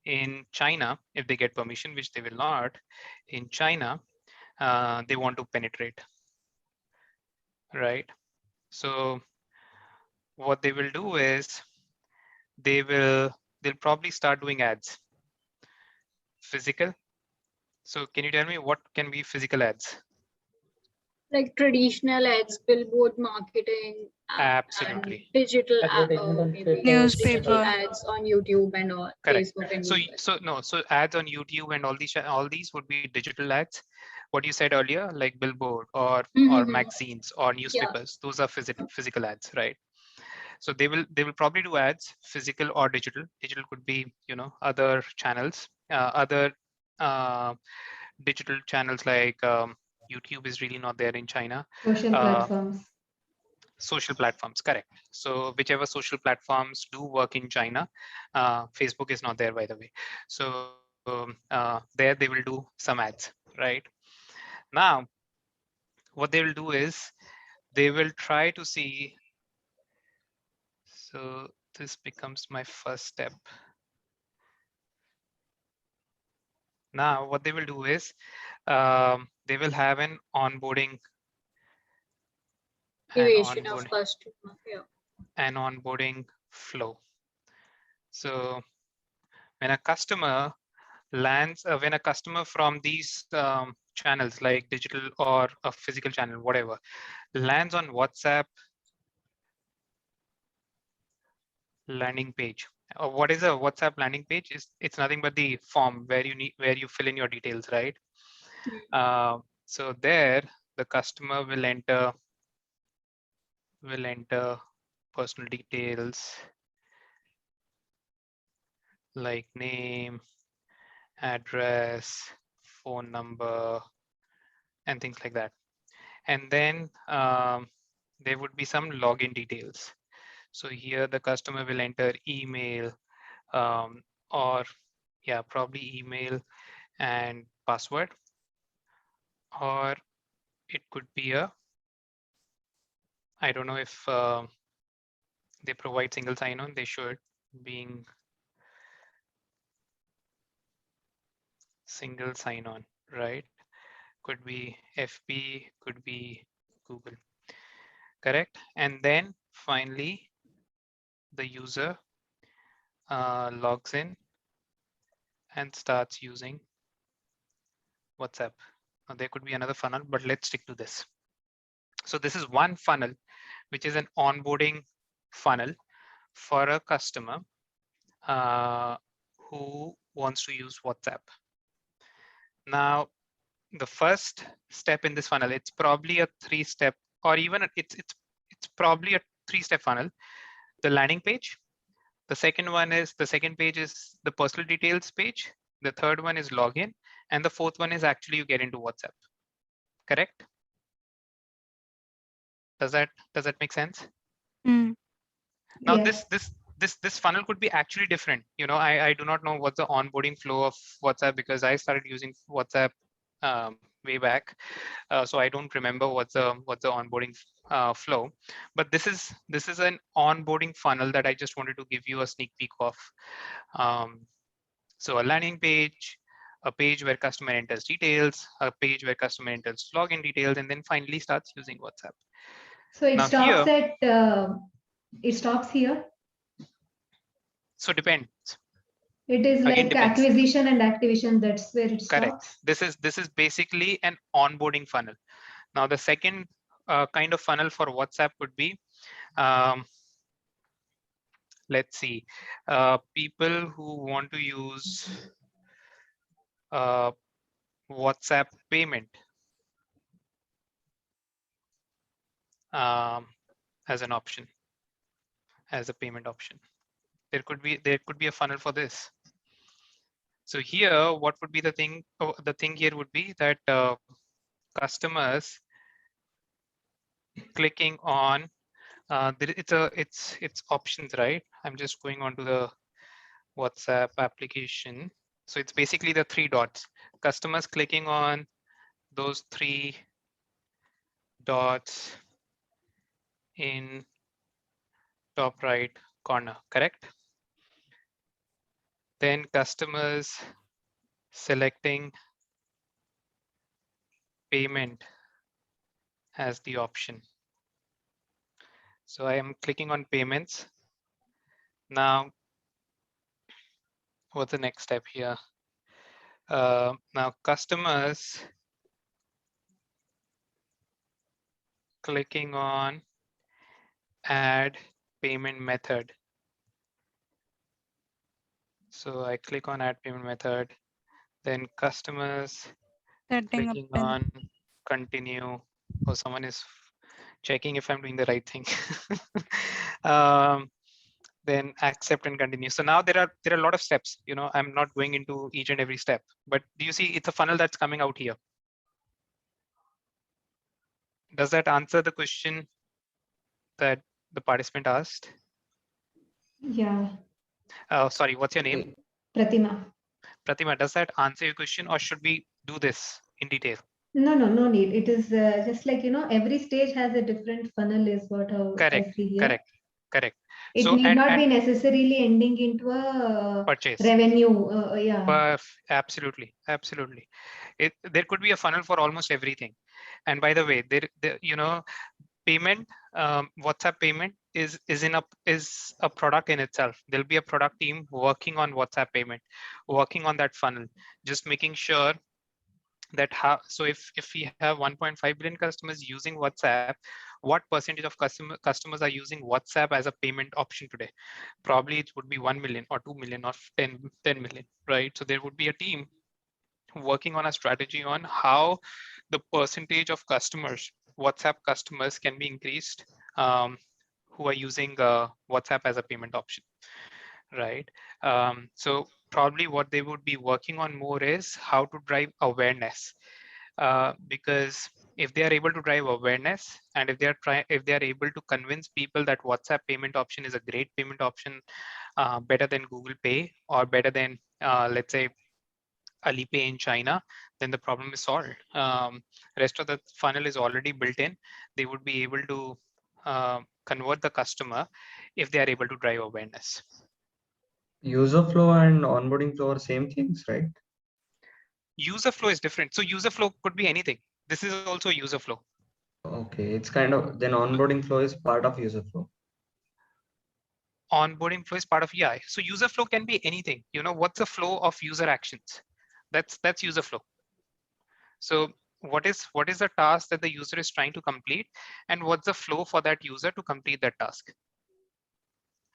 in China, if they get permission, which they will not, in China, they want to penetrate, right? So what they will do is they'll probably start doing ads. Physical. So can you tell me what can be physical ads? Like traditional ads, billboard marketing, Absolutely. and digital Advertisement on maybe papers. digital Newspaper. ads on YouTube and all, Correct. Facebook and So ads on YouTube and all these would be digital ads. What you said earlier, like billboard or magazines or newspapers, those are physical ads, right? So they will probably do ads, physical or digital. Digital could be other channels, other digital channels like YouTube is really not there in China. Social platforms. Social platforms, correct. So whichever social platforms do work in China, Facebook is not there, by the way. So there they will do some ads, right? Now, what they will do is they will try to see. So this becomes my first step. Now what they will do is they will have an onboarding Activation of customer. Yeah. an onboarding flow. So when a customer lands, when a customer from these channels like digital or a physical channel, whatever, lands on WhatsApp landing page. What is a WhatsApp landing page? It's nothing but the form where you fill in your details, right? So there the customer will enter personal details like name, address, phone number, and things like that. And then there would be some login details. So here the customer will enter email or probably email and password, or it could be I don't know if they provide single sign-on. They should, being single sign-on, right? Could be FB, could be Google, correct? And then finally, the user logs in and starts using WhatsApp. Now, there could be another funnel, but let's stick to this. So this is one funnel, which is an onboarding funnel for a customer who wants to use WhatsApp. Now, the first step in this funnel, it's probably a 3-step, or even it's probably a 3-step funnel. The landing page. The second page is the personal details page. The third one is login, and the fourth one is actually you get into WhatsApp. Correct? Does that make sense? Mm. Now Yes. this funnel could be actually different. You know, I do not know what's the onboarding flow of WhatsApp because I started using WhatsApp way back, so I don't remember what's the onboarding flow. But this is an onboarding funnel that I just wanted to give you a sneak peek of. So a landing page, a page where customer enters details, a page where customer enters login details, and then finally starts using WhatsApp. So it Now stops here, at it stops here. So depends. It is Again, like depends. acquisition and activation. That's where it Correct. stops. This is basically an onboarding funnel. Now the second kind of funnel for WhatsApp would be, let's see, people who want to use WhatsApp payment as an option, as a payment option. There could be a funnel for this. So here, what would be the thing? The thing here would be that customers clicking on it's options, right? I'm just going on to the WhatsApp application. So it's basically the 3 dots. Customers clicking on those 3 dots in top right corner, correct? Then customers selecting payment as the option. So I am clicking on payments. Now, what's the next step here? Now customers clicking on add payment method. So I click on add payment method, then customers clicking on continue. Oh, someone is checking if I'm doing the right thing. Then accept and continue. So now there are a lot of steps. You know, I'm not going into each and every step, but do you see it's a funnel that's coming out here? Does that answer the question that the participant asked? Yeah. Sorry, what's your name? Pratima. Pratima, does that answer your question, or should we do this in detail? No need. It is just like, every stage has a different funnel is what I see here. Correct. It So need not be necessarily ending into a purchase. revenue. Yeah. Absolutely. There could be a funnel for almost everything. And by the way, payment, WhatsApp payment is a product in itself. There'll be a product team working on WhatsApp payment, working on that funnel, just making sure that so if we have 1.5 billion customers using WhatsApp, what percentage of customers are using WhatsApp as a payment option today? Probably it would be 1 million or 2 million or 10 million, right? So there would be a team working on a strategy on how the percentage of customers, WhatsApp customers, can be increased who are using WhatsApp as a payment option, right? So probably what they would be working on more is how to drive awareness, because if they are able to drive awareness, and if they are able to convince people that WhatsApp payment option is a great payment option, better than Google Pay or better than let's say Alipay in China, then the problem is solved. Rest of the funnel is already built in. They would be able to convert the customer if they are able to drive awareness. User flow and onboarding flow are same things, right? User flow is different. So user flow could be anything. This is also user flow. Okay, it's kind of, then onboarding flow is part of user flow. Onboarding flow is part of EI. So user flow can be anything. What's the flow of user actions? That's user flow. So what is the task that the user is trying to complete, and what's the flow for that user to complete that task?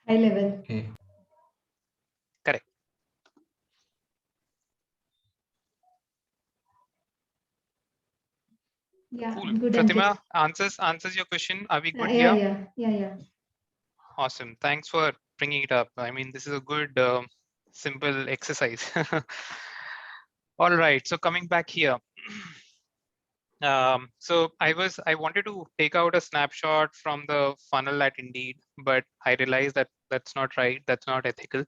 High level. Okay. Correct. Yeah. Cool. Good. Pratima, answers your question. Are we good here? Yeah. Awesome. Thanks for bringing it up. I mean, this is a good, simple exercise. All right. So coming back here. So I wanted to take out a snapshot from the funnel at Indeed, but I realized that that's not right. That's not ethical,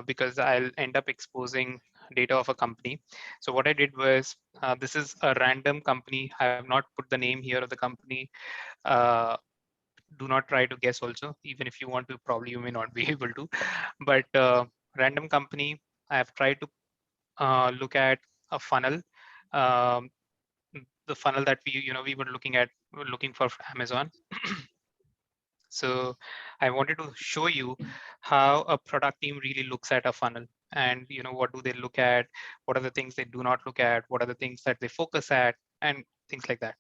because I'll end up exposing data of a company. So what I did was, this is a random company. I have not put the name here of the company. Do not try to guess also. Even if you want to, probably you may not be able to. But random company, I have tried to look at a funnel. The funnel that we were looking for Amazon. So I wanted to show you how a product team really looks at a funnel, and what do they look at, what are the things they do not look at, what are the things that they focus at, and things like that.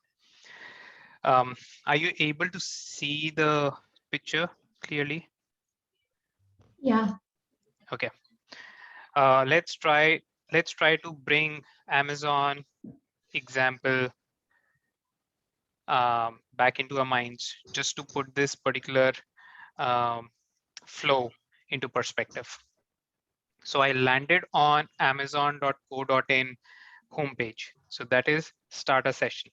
Are you able to see the picture clearly? Yeah. Okay. Let's try to bring Amazon example back into our minds, just to put this particular flow into perspective. So I landed on amazon.co.in homepage. So that is start a session.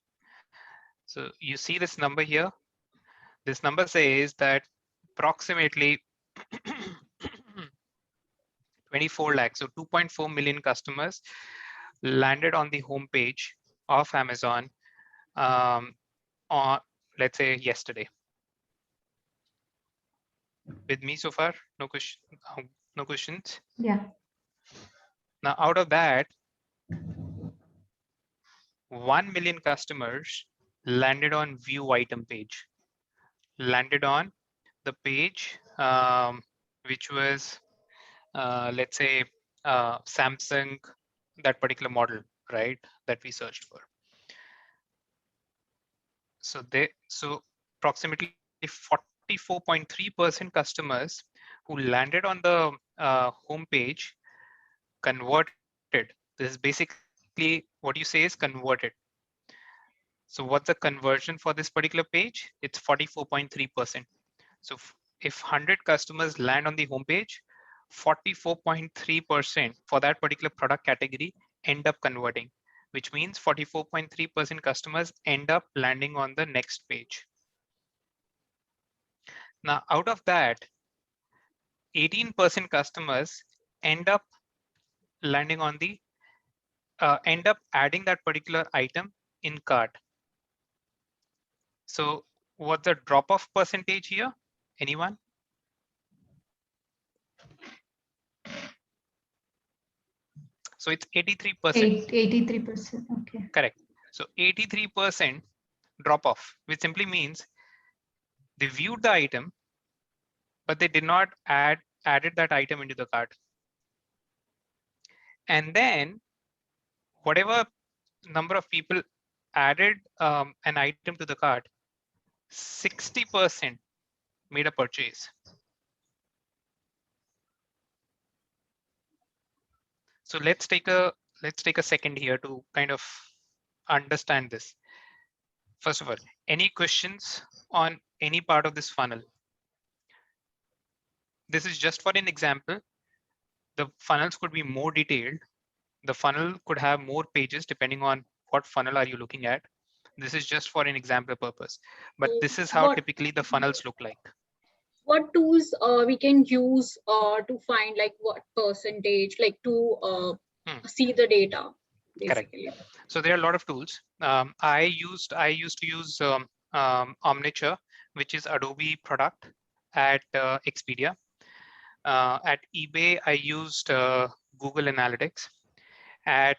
So you see this number here. This number says that approximately 24 lakhs, so 2.4 million customers landed on the homepage of Amazon on, let's say, yesterday. With me so far? No questions? Yeah. Now, out of that, 1 million customers landed on view item page, landed on the page which was, let's say, Samsung, that particular model, right, that we searched for. So approximately 44.3% customers who landed on the homepage converted. This is basically what you say is converted. So what's the conversion for this particular page? It's 44.3%. So if 100 customers land on the homepage, 44.3% for that particular product category end up converting, which means 44.3% customers end up landing on the next page. Now, out of that, 18% customers end up landing on the end up adding that particular item in cart. So what's the drop-off percentage here? Anyone? So it's 83%. 83%. Okay. Correct. So 83% drop-off, which simply means they viewed the item, but they did not added that item into the cart. And then whatever number of people added an item to the cart, 60% made a purchase. So let's take a second here to kind of understand this. First of all, any questions on any part of this funnel? This is just for an example. The funnels could be more detailed. The funnel could have more pages depending on what funnel are you looking at. This is just for an example purpose, but this is how typically the funnels look like. What tools we can use to find like what percentage, like to see the data, basically? Correct. So there are a lot of tools. I used to use Omniture, which is Adobe product at Expedia. At eBay, I used Google Analytics. At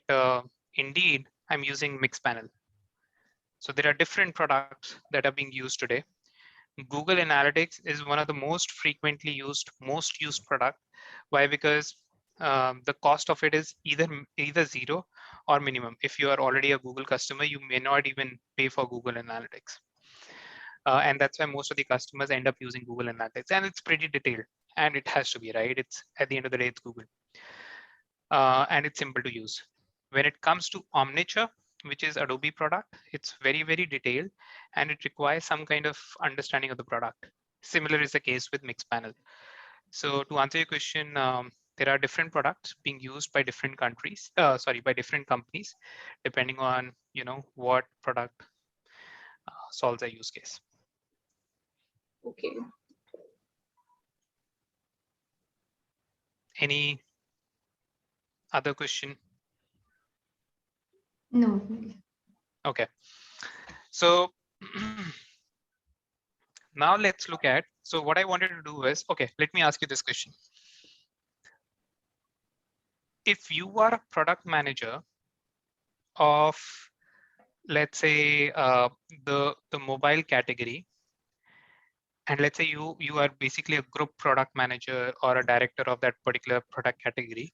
Indeed, I'm using Mixpanel. So there are different products that are being used today. Google Analytics is one of the most frequently used, most used product. Why? Because the cost of it is either zero or minimum. If you are already a Google customer, you may not even pay for Google Analytics. And that's why most of the customers end up using Google Analytics, and it's pretty detailed, and it has to be, right? It's at the end of the day, it's Google. And it's simple to use. When it comes to Omniture, which is Adobe product, it's very, very detailed, and it requires some kind of understanding of the product. Similar is the case with Mixpanel. So to answer your question, there are different products being used by different countries, by different companies, depending on what product solves a use case. Okay. Any other question? No. Okay. So now let's look at, so what I wanted to do is, okay, let me ask you this question. If you are a product manager of, let's say, the mobile category, and let's say you are basically a group product manager or a director of that particular product category,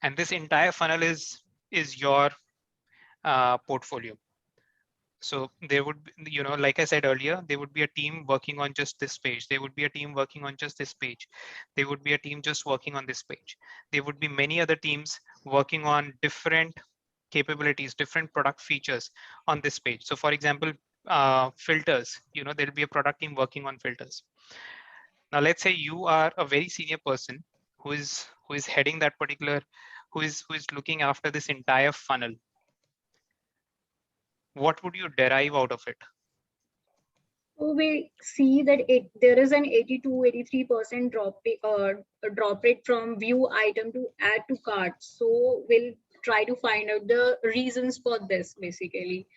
and this entire funnel is your portfolio. So there would be, like I said earlier, there would be a team working on just this page. There would be a team working on just this page. There would be a team just working on this page. There would be many other teams working on different capabilities, different product features on this page. So for example, filters, there'll be a product team working on filters. Now let's say you are a very senior person who is heading that particular, who is looking after this entire funnel. What would you derive out of it? So we see that there is an 82-83% drop rate from view item to add to cart. So we'll try to find out the reasons for this, basically.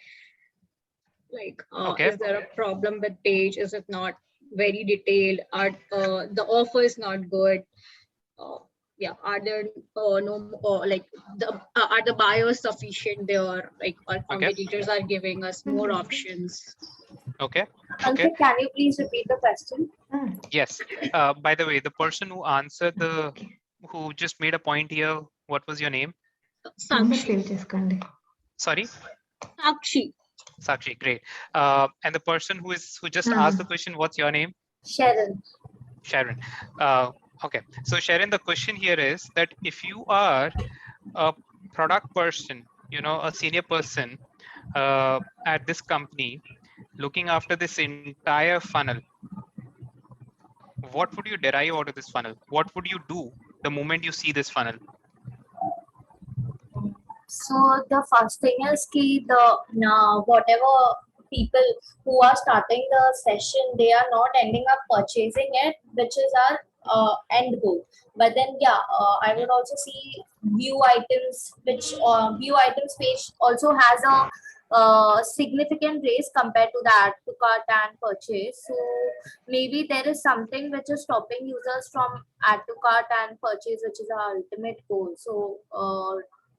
Like, Okay. Is there a problem with page? Is it not very detailed? The offer is not good? Yeah, are there are the buyers sufficient there? Like, our competitors are giving us more options. Okay. Ankit, can you please repeat the question? Yes. By the way, the person who answered who just made a point here, what was your name? Sakshi. Sorry? Sakshi. Sakshi, great. And the person who just asked the question, what's your name? Sharon. Sharon. Okay. So Sharon, the question here is that if you are a product person, a senior person at this company, looking after this entire funnel, what would you derive out of this funnel? What would you do the moment you see this funnel? So the first thing is whatever people who are starting the session, they are not ending up purchasing it, which is our end goal. But then, I would also see view items, which view items page also has significant raise compared to the add to cart and purchase. So maybe there is something which is stopping users from add to cart and purchase, which is our ultimate goal. So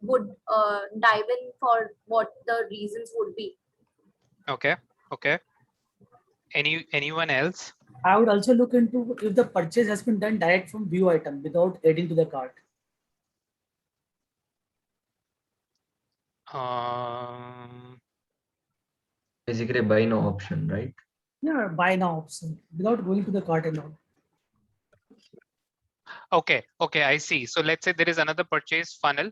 would dive in for what the reasons would be. Okay. Okay. Anyone else? I would also look into if the purchase has been done direct from view item without adding to the cart. Basically, buy no option, right? Yeah, buy now option without going to the cart and all. Okay, I see. So let's say there is another purchase funnel.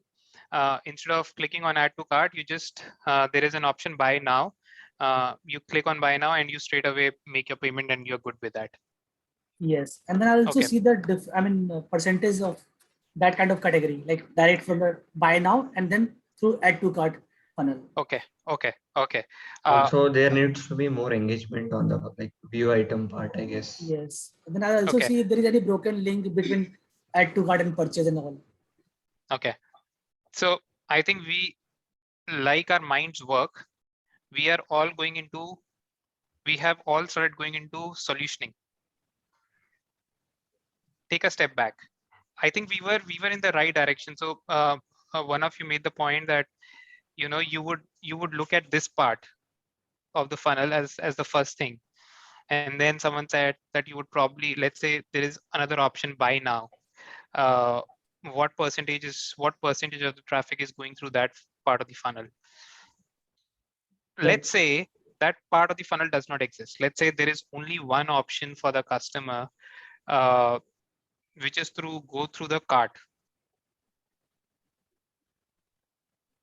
Instead of clicking on add to cart, you just there is an option buy now. You click on buy now and you straight away make your payment and you're good with that. Yes, and then I'll also Okay. see the percentage of that kind of category, like direct from the buy now and then through add to cart funnel. Okay. Also, there needs to be more engagement on the like view item part, I guess. Yes, and then I'll also Okay. see if there is any broken link between add to cart and purchase and all. Okay. So I think we, like our minds work, we have all started going into solutioning. Take a step back. I think we were in the right direction. So one of you made the point that you would look at this part of the funnel as the first thing, and then someone said that you would probably, let's say there is another option buy now. What percentage of the traffic is going through that part of the funnel? Let's say that part of the funnel does not exist. Let's say there is only one option for the customer, which is go through the cart.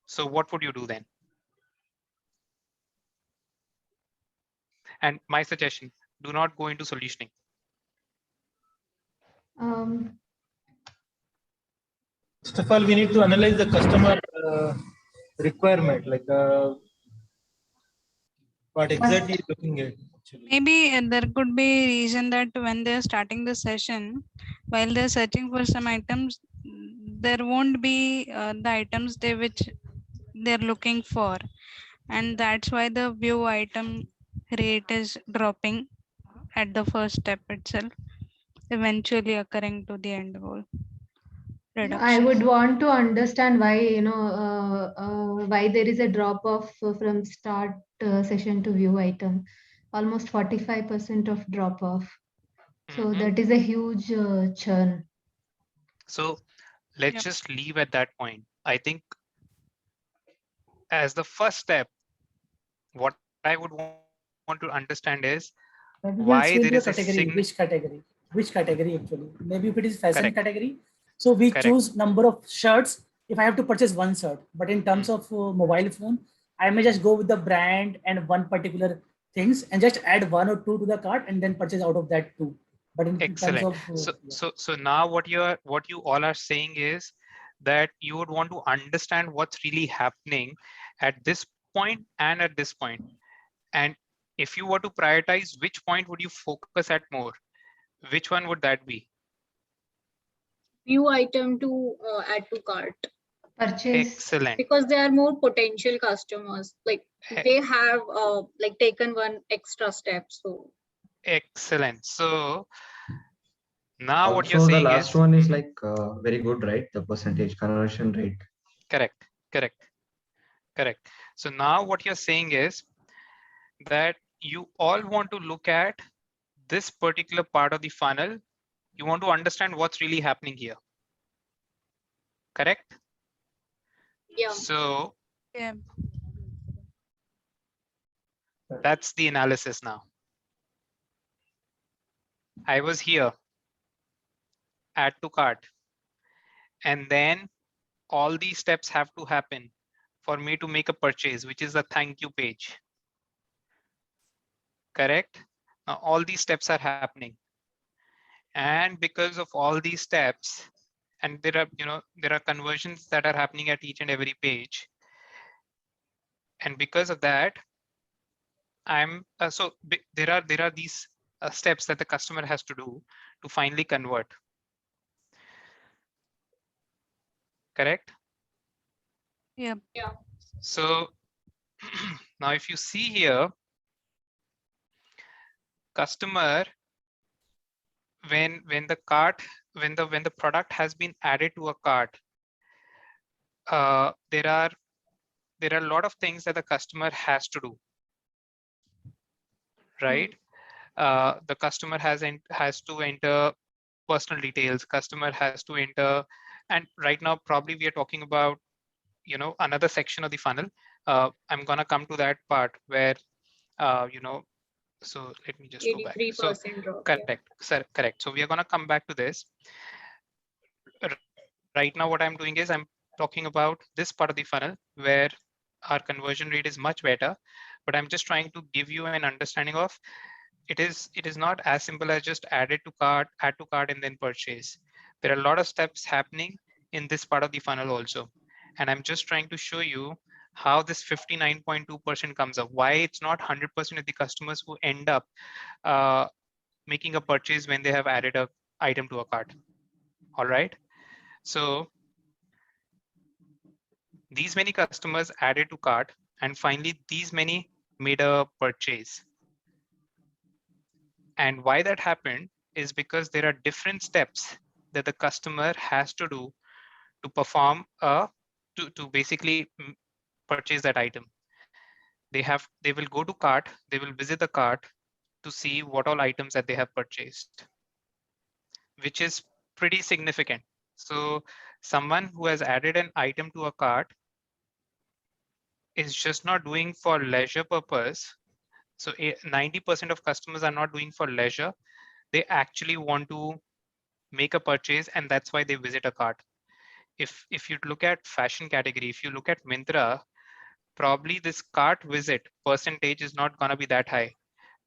So what would you do then? And my suggestion, do not go into solutioning. First of all, we need to analyze the customer requirement, like what exactly is looking at. Actually. Maybe there could be a reason that when they're starting the session, while they're searching for some items, there won't be the items which they're looking for, and that's why the view item rate is dropping at the first step itself, eventually occurring to the end goal. I would want to understand why, why there is a drop off from start session to view item, almost 45% of drop off. So that is a huge churn. So let's just leave at that point. I think as the first step, what I would want to understand is why there is a category, which category actually. Maybe if it is fashion Correct. category, so we Correct. choose number of shirts if I have to purchase one shirt. But in terms of mobile phone, I may just go with the brand and one particular things and just add one or two to the cart and then purchase out of that two. But in terms of so now what you all are saying is that you would want to understand what's really happening at this point and at this point. And if you were to prioritize, which point would you focus at more? Which one would that be? View item to add to cart. Purchase. Excellent. Because they are more potential customers. Like they have like taken one extra step. So excellent. So now Also, what you're saying the last is one is like very good, right? The percentage conversion rate. Correct. So now what you're saying is that you all want to look at this particular part of the funnel. You want to understand what's really happening here. Correct? yeah. So yeah, that's the analysis now. I was here, add to cart, and then all these steps have to happen for me to make a purchase, which is a thank you page. Correct? Now all these steps are happening. And because of all these steps, and there are conversions that are happening at each and every page. And because of that, there are these steps that the customer has to do to finally convert. Correct? yeah. So Now, if you see here, customer, when the product has been added to a cart, there are a lot of things that the customer has to do, right? The customer has to enter personal details. Customer has to enter, and right now probably we are talking about, you know, another section of the funnel. I'm gonna come to that part where, you know, so let me just go back. So 83% drop. correct, sir, correct. So we are gonna come back to this. Right now, what I'm doing is I'm talking about this part of the funnel where our conversion rate is much better, but I'm just trying to give you an understanding of it is not as simple as just add to cart, and then purchase. There are a lot of steps happening in this part of the funnel also. And I'm just trying to show you how this 59.2% comes up, why it's not 100% of the customers who end up making a purchase when they have added a item to a cart. All right. So these many customers added to cart, and finally these many made a purchase. And why that happened is because there are different steps that the customer has to do to perform to basically purchase that item. They will go to cart, they will visit the cart to see what all items that they have purchased, which is pretty significant. So someone who has added an item to a cart is just not doing for leisure purpose. So 90% of customers are not doing for leisure. They actually want to make a purchase, and that's why they visit a cart. If you look at fashion category, if you look at Myntra, probably this cart visit percentage is not going to be that high,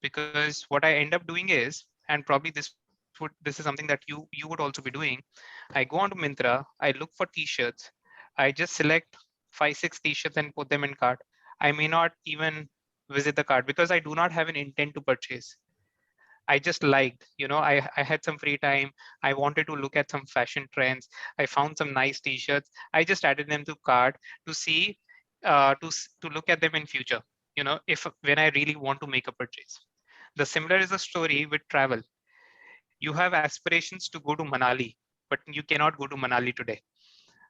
because what I end up doing is, and probably this is something that you would also be doing, I go onto Myntra, I look for t-shirts, I just select 5-6 t-shirts and put them in cart. I may not even visit the cart because I do not have an intent to purchase. I just liked, you know, I had some free time. I wanted to look at some fashion trends. I found some nice t-shirts. I just added them to cart to see, to look at them in future, you know, if when I really want to make a purchase. The similar is a story with travel. You have aspirations to go to Manali, but you cannot go to Manali today.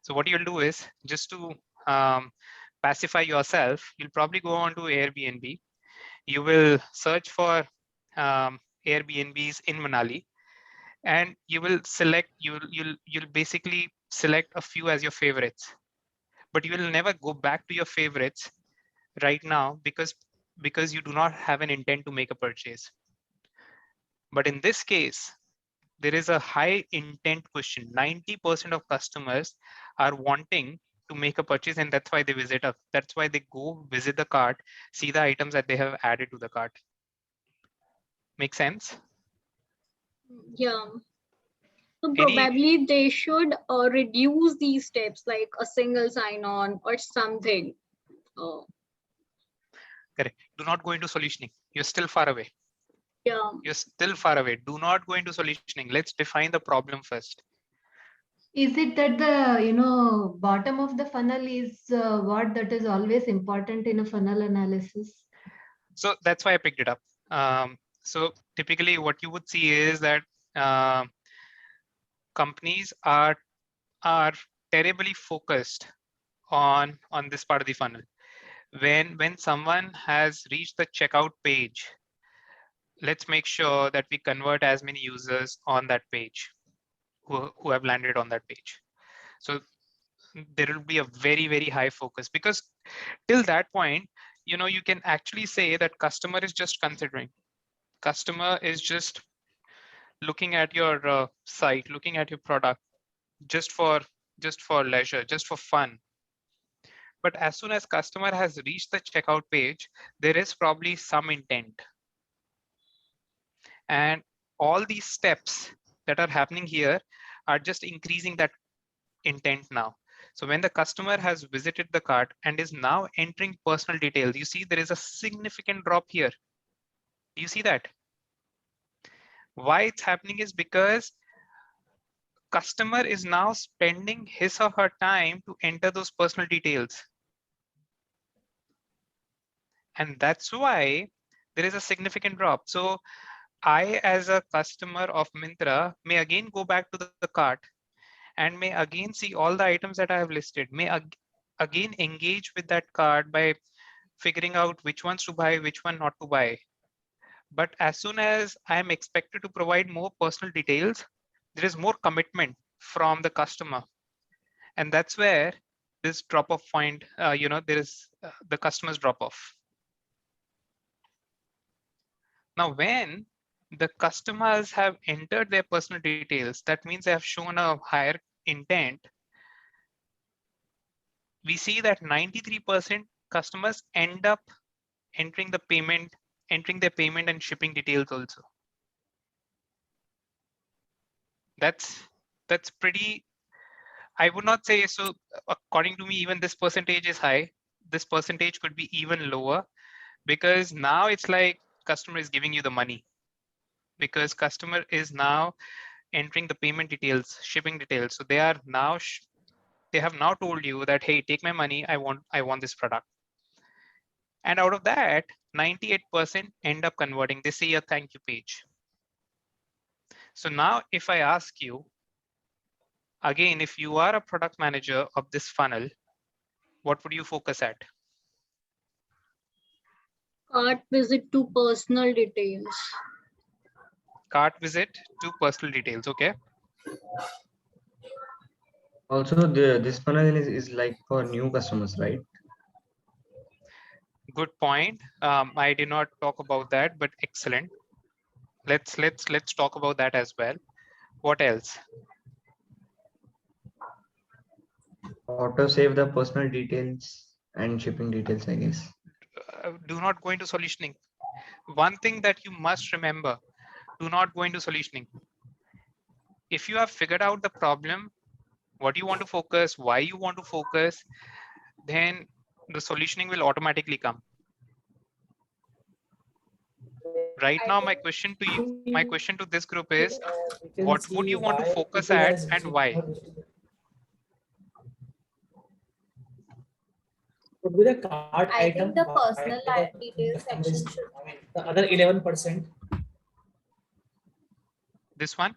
So what you'll do is, just to pacify yourself, you'll probably go on to Airbnb. You will search for Airbnbs in Manali, and you will select, you'll basically select a few as your favorites, but you will never go back to your favorites right now because you do not have an intent to make a purchase. But in this case, there is a high intent question. 90% of customers are wanting to make a purchase, and that's why they visit us. That's why they go visit the cart, see the items that they have added to the cart. Make sense? Yeah. So probably they should reduce these steps, like a single sign-on or something. Correct. Do not go into solutioning. You're still far away. Yeah. You're still far away. Do not go into solutioning. Let's define the problem first. Is it that the bottom of the funnel is what that is always important in a funnel analysis? So that's why I picked it up. So typically what you would see is that companies are terribly focused on this part of the funnel. When someone has reached the checkout page, let's make sure that we convert as many users on that page who have landed on that page. So there will be a very, very high focus, because till that point, you know, you can actually say that customer is just considering. Customer is just looking at your site, looking at your product just for leisure, just for fun. But as soon as customer has reached the checkout page, there is probably some intent. And all these steps that are happening here are just increasing that intent now. So when the customer has visited the cart and is now entering personal details, you see there is a significant drop here. Do you see that? Why it's happening is because customer is now spending his or her time to enter those personal details. And that's why there is a significant drop. So I, as a customer of Myntra, may again go back to the cart and may again see all the items that I have listed, may again engage with that cart by figuring out which ones to buy, which one not to buy. But as soon as I am expected to provide more personal details, there is more commitment from the customer. And that's where this drop off point, there is the customer's drop off. Now, when the customers have entered their personal details, that means they have shown a higher intent. We see that 93% customers end up entering their payment and shipping details also. That's pretty, I would not say so. According to me, even this percentage is high. This percentage could be even lower, because now it's like customer is giving you the money, because customer is now entering the payment details, shipping details. So they are now they have now told you that, hey, take my money, I want this product. And out of that, 98% end up converting. They see a thank you page. So now if I ask you, again, if you are a product manager of this funnel, what would you focus at? Cart visit to personal details. Cart visit to personal details, okay? Also, this funnel is like for new customers, right? Good point. I did not talk about that, but excellent. Let's talk about that as well. What else? Auto save the personal details and shipping details, I guess. Do not go into solutioning. One thing that you must remember, do not go into solutioning. If you have figured out the problem, what you want to focus, why you want to focus, then the solutioning will automatically come. Right now, my question to this group is, what would you want to focus at and why? Would be the card I item. think the personal details section should. I mean, the other 11%. This one?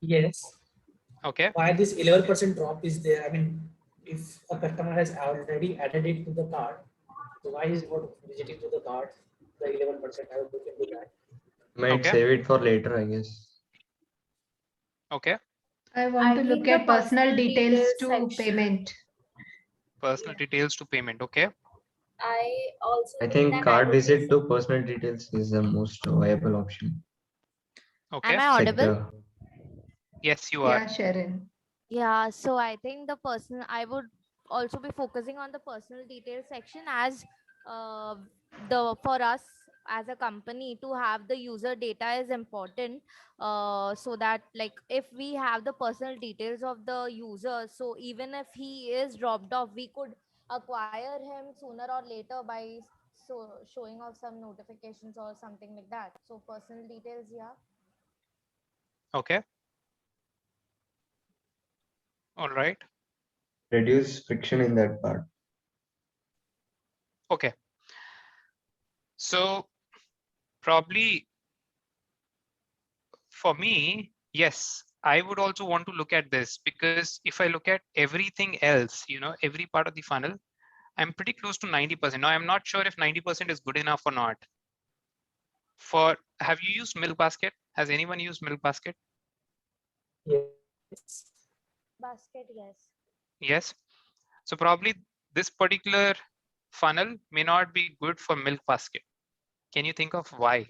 Yes. Okay. Why this 11% drop is there? I mean, if a customer has already added it to the cart, so why is not visiting to the cart? The 11%, I will look into that. Might save it for later, I guess. I want to look at personal details to payment. Personal details to payment, okay. I think card visit to personal details is the most viable option. Okay. Am I audible? Yes, you are. Yeah, Sharon. Yeah, so I think I would also be focusing on the personal details section, as for us as a company to have the user data is important, so that like if we have the personal details of the user, so even if he is dropped off, we could acquire him sooner or later by showing off some notifications or something like that. So personal details, yeah. Okay. All right. Reduce friction in that part. Okay. So probably for me, yes, I would also want to look at this, because if I look at everything else, every part of the funnel, I'm pretty close to 90%. Now, I'm not sure if 90% is good enough or not. Have you used Milk Basket? Has anyone used Milk Basket? Yes. Basket, yes. Yes. So probably this particular funnel may not be good for Milk Basket. Can you think of why?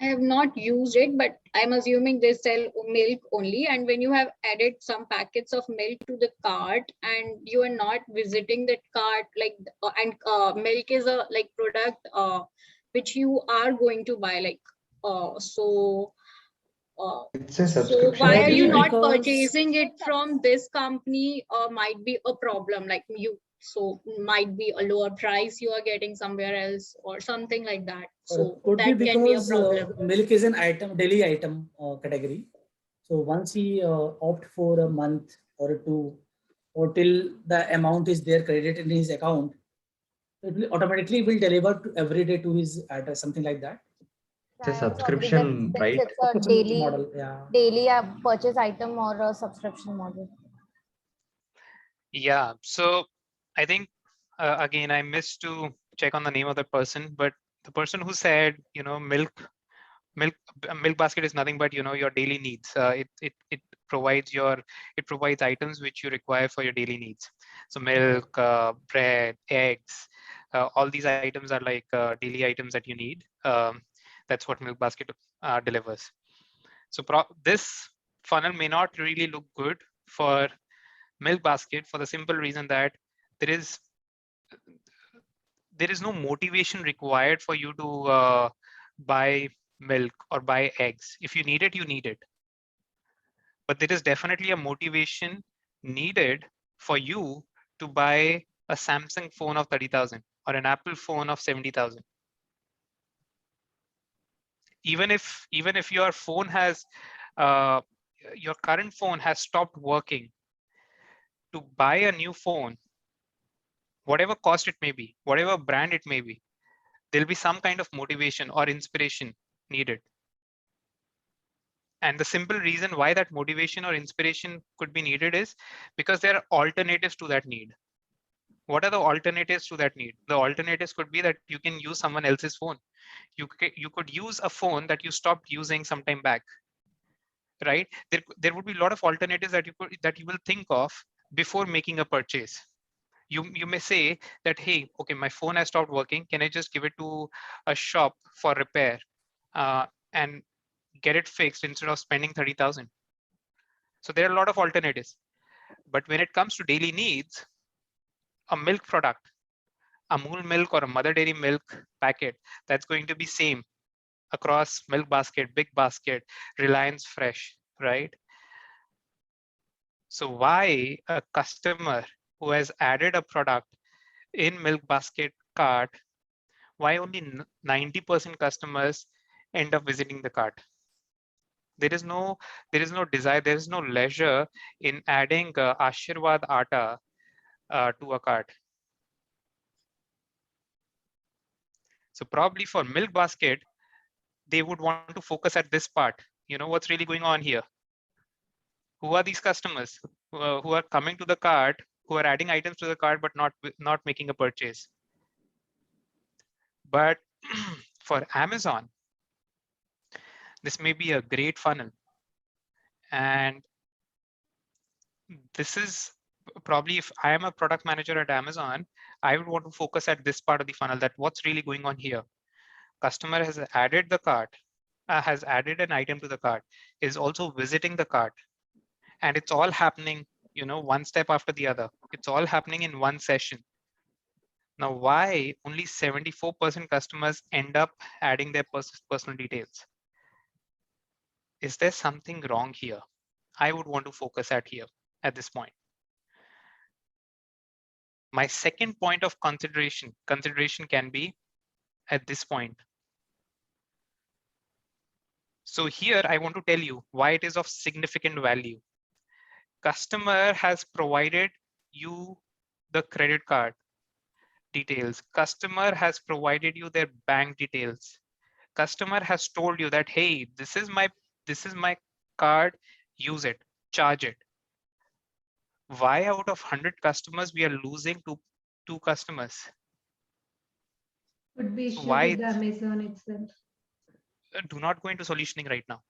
I have not used it, but I'm assuming they sell milk only. And when you have added some packets of milk to the cart and you are not visiting that cart, like, milk is a like product which you are going to buy, like, It's a so subscription. why are you Maybe not because- purchasing it from this company? Might be a problem, like so might be a lower price you are getting somewhere else or something like that. So could that be can be a because problem. milk is an item, daily item category. So once he opt for a month or two, or till the amount is there credited in his account, it will automatically will deliver to every day to his address, something like that. It's a I also agree that subscription, since right? it's a Subscription model, yeah. daily purchase item or a subscription model. Yeah. So I think again, I missed to check on the name of the person, but the person who said, milk basket is nothing but your daily needs. It provides items which you require for your daily needs. So milk, bread, eggs, all these items are like daily items that you need. That's what milk basket delivers. So this funnel may not really look good for milk basket for the simple reason that there is no motivation required for you to buy milk or buy eggs. If you need it, you need it. But there is definitely a motivation needed for you to buy a Samsung phone of 30,000 or an Apple phone of 70,000. Even if your phone has your current phone has stopped working, to buy a new phone, whatever cost it may be, whatever brand it may be, there'll be some kind of motivation or inspiration needed. And the simple reason why that motivation or inspiration could be needed is because there are alternatives to that need. What are the alternatives to that need? The alternatives could be that you can use someone else's phone. You could use a phone that you stopped using some time back, right? There would be a lot of alternatives that you will think of before making a purchase. You may say that, hey, okay, my phone has stopped working. Can I just give it to a shop for repair and get it fixed instead of spending 30,000? So there are a lot of alternatives. But when it comes to daily needs, a milk product, Amul milk or a Mother Dairy milk packet, that's going to be same across Milk Basket, Big Basket, Reliance Fresh, right? So why a customer who has added a product in Milk Basket cart, why only 90% customers end up visiting the cart? There is no desire, there is no leisure in adding Ashirwad Atta to a cart. So probably for Milk Basket, they would want to focus at this part. What's really going on here? Who are these customers who are coming to the cart, who are adding items to the cart, but not making a purchase? But for Amazon, this may be a great funnel. And this is probably, if I am a product manager at Amazon, I would want to focus at this part of the funnel, that what's really going on here. Customer has added the cart, has added an item to the cart, is also visiting the cart. And it's all happening, one step after the other. It's all happening in one session. Now, why only 74% customers end up adding their personal details? Is there something wrong here? I would want to focus at here at this point. My second point of consideration can be at this point. So here I want to tell you why it is of significant value. Customer has provided you the credit card details. Customer has provided you their bank details. Customer has told you that, hey, this is my card, use it, charge it. Why out of 100 customers we are losing to 2 customers? Could be So issue why with the Amazon itself. do not go into solutioning right now.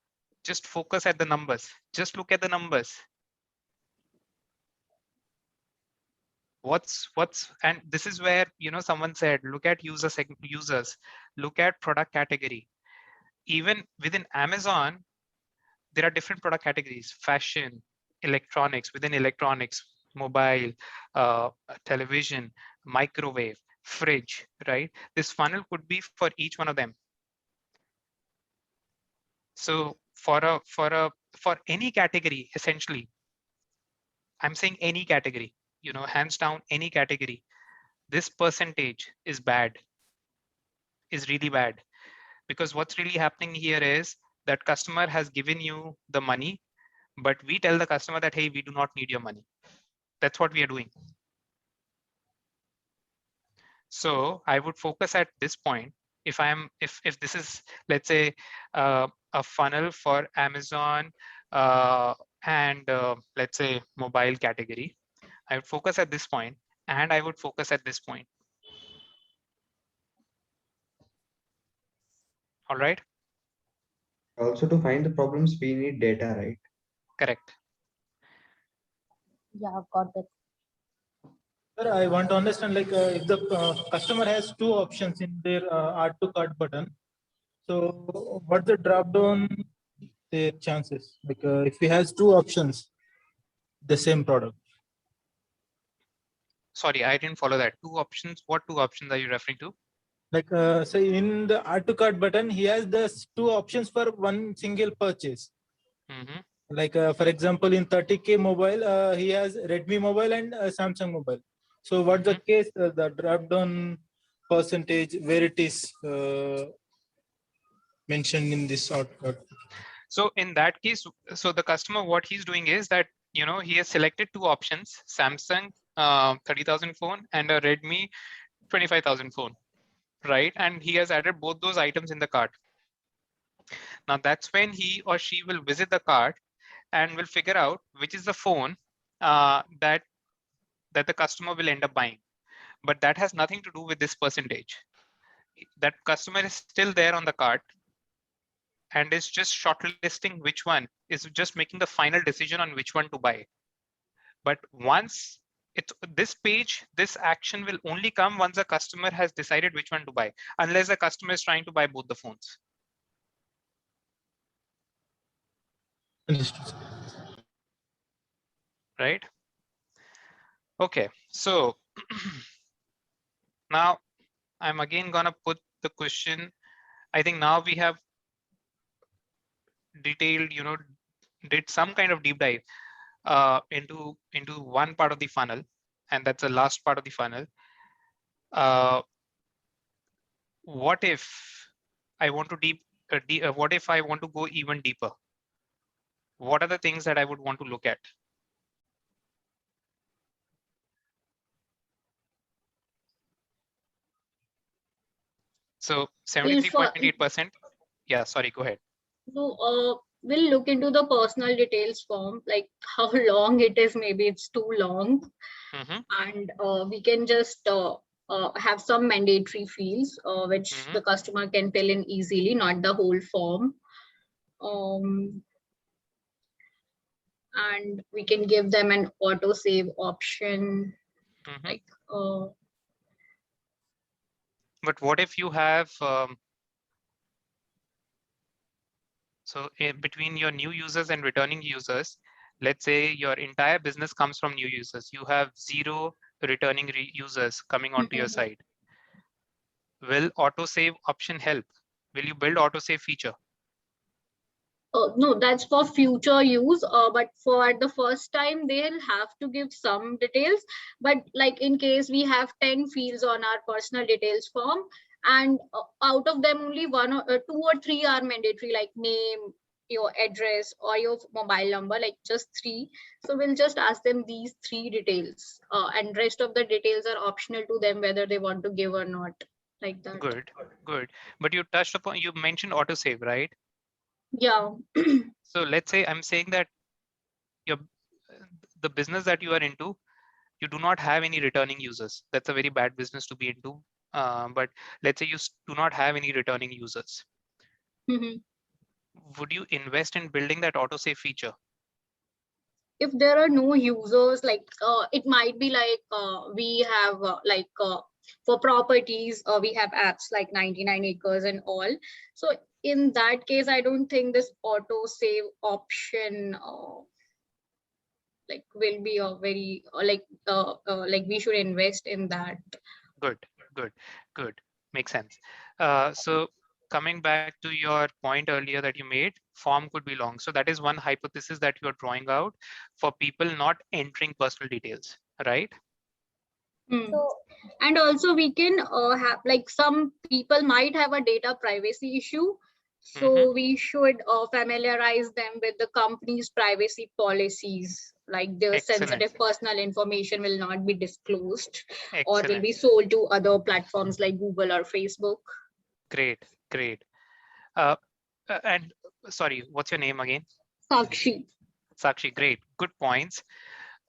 Just focus at the numbers. Just look at the numbers. And this is where someone said, look at users, look at product category. Even within Amazon, there are different product categories: fashion, electronics, within electronics, mobile, television, microwave, fridge, right? This funnel could be for each one of them. So for any category, essentially, I'm saying any category, hands down, any category, this percentage is bad, is really bad. Because what's really happening here is that customer has given you the money, but we tell the customer that, hey, we do not need your money. That's what we are doing. So I would focus at this point. If this is, let's say, a funnel for Amazon and let's say mobile category, I would focus at this point, and I would focus at this point. All right. Also, to find the problems, we need data, right? Correct. Yeah, got it. Sir, I want to understand, like, if the customer has two options in their add to cart button, so what's the drop down their chances? Like, if he has two options, the same product. Sorry, I didn't follow that. Two options. What two options are you referring to? Like, say in the add to cart button, he has the two options for one single purchase. Mm-hmm. Like, for example, in 30K mobile, he has Redmi mobile and Samsung mobile. So what's the case, the drop down percentage, where it is mentioned in this shortcut? So in that case, so the customer, what he's doing is that, you know, he has selected two options, Samsung 30,000 phone and a Redmi 25,000 phone, right? And he has added both those items in the cart. Now that's when he or she will visit the cart and will figure out which is the phone that the customer will end up buying. But that has nothing to do with this percentage. That customer is still there on the cart and is just shortlisting which one, is just making the final decision on which one to buy. But once this page, this action will only come once the customer has decided which one to buy, unless the customer is trying to buy both the phones. Understood. Right? Okay, so now I'm again gonna put the question. I think now we have detailed, you know, did some kind of deep dive into one part of the funnel, and that's the last part of the funnel. What if I want to what if I want to go even deeper? What are the things that I would want to look at? So 73.8%. Yeah, sorry, go ahead. So we'll look into the personal details form, like how long it is. Maybe it's too long. And we can just have some mandatory fields which the customer can fill in easily, not the whole form. And we can give them an auto save option. Like, but what if you have so between your new users and returning users, let's say your entire business comes from new users, you have 0 returning users coming onto your site. Will autosave option help? Will you build autosave feature? No, that's for future use, but for the first time they'll have to give some details. But like in case we have 10 fields on our personal details form, and out of them only 1 or 2 or 3 are mandatory, like name, your address, or your mobile number, like just 3. So we'll just ask them these 3 details, and rest of the details are optional to them whether they want to give or not, like that. Good. But you touched upon, you mentioned autosave, right? Yeah. So let's say I'm saying that the business that you are into, you do not have any returning users. That's a very bad business to be into. But let's say you do not have any returning users. Would you invest in building that autosave feature? If there are no users, like it might be like we have for properties, we have apps like 99 acres and all. So in that case, I don't think this auto save option like will be a very like we should invest in that. Good. Makes sense. So coming back to your point earlier that you made, form could be long. So that is one hypothesis that you're drawing out for people not entering personal details, right? So, and also we can have, like, some people might have a data privacy issue. So we should familiarize them with the company's privacy policies, like their Excellent. sensitive personal information will not be disclosed or will Excellent. be sold to other platforms like Google or Facebook. Great. And sorry, what's your name again? Sakshi. Sakshi, great. Good points.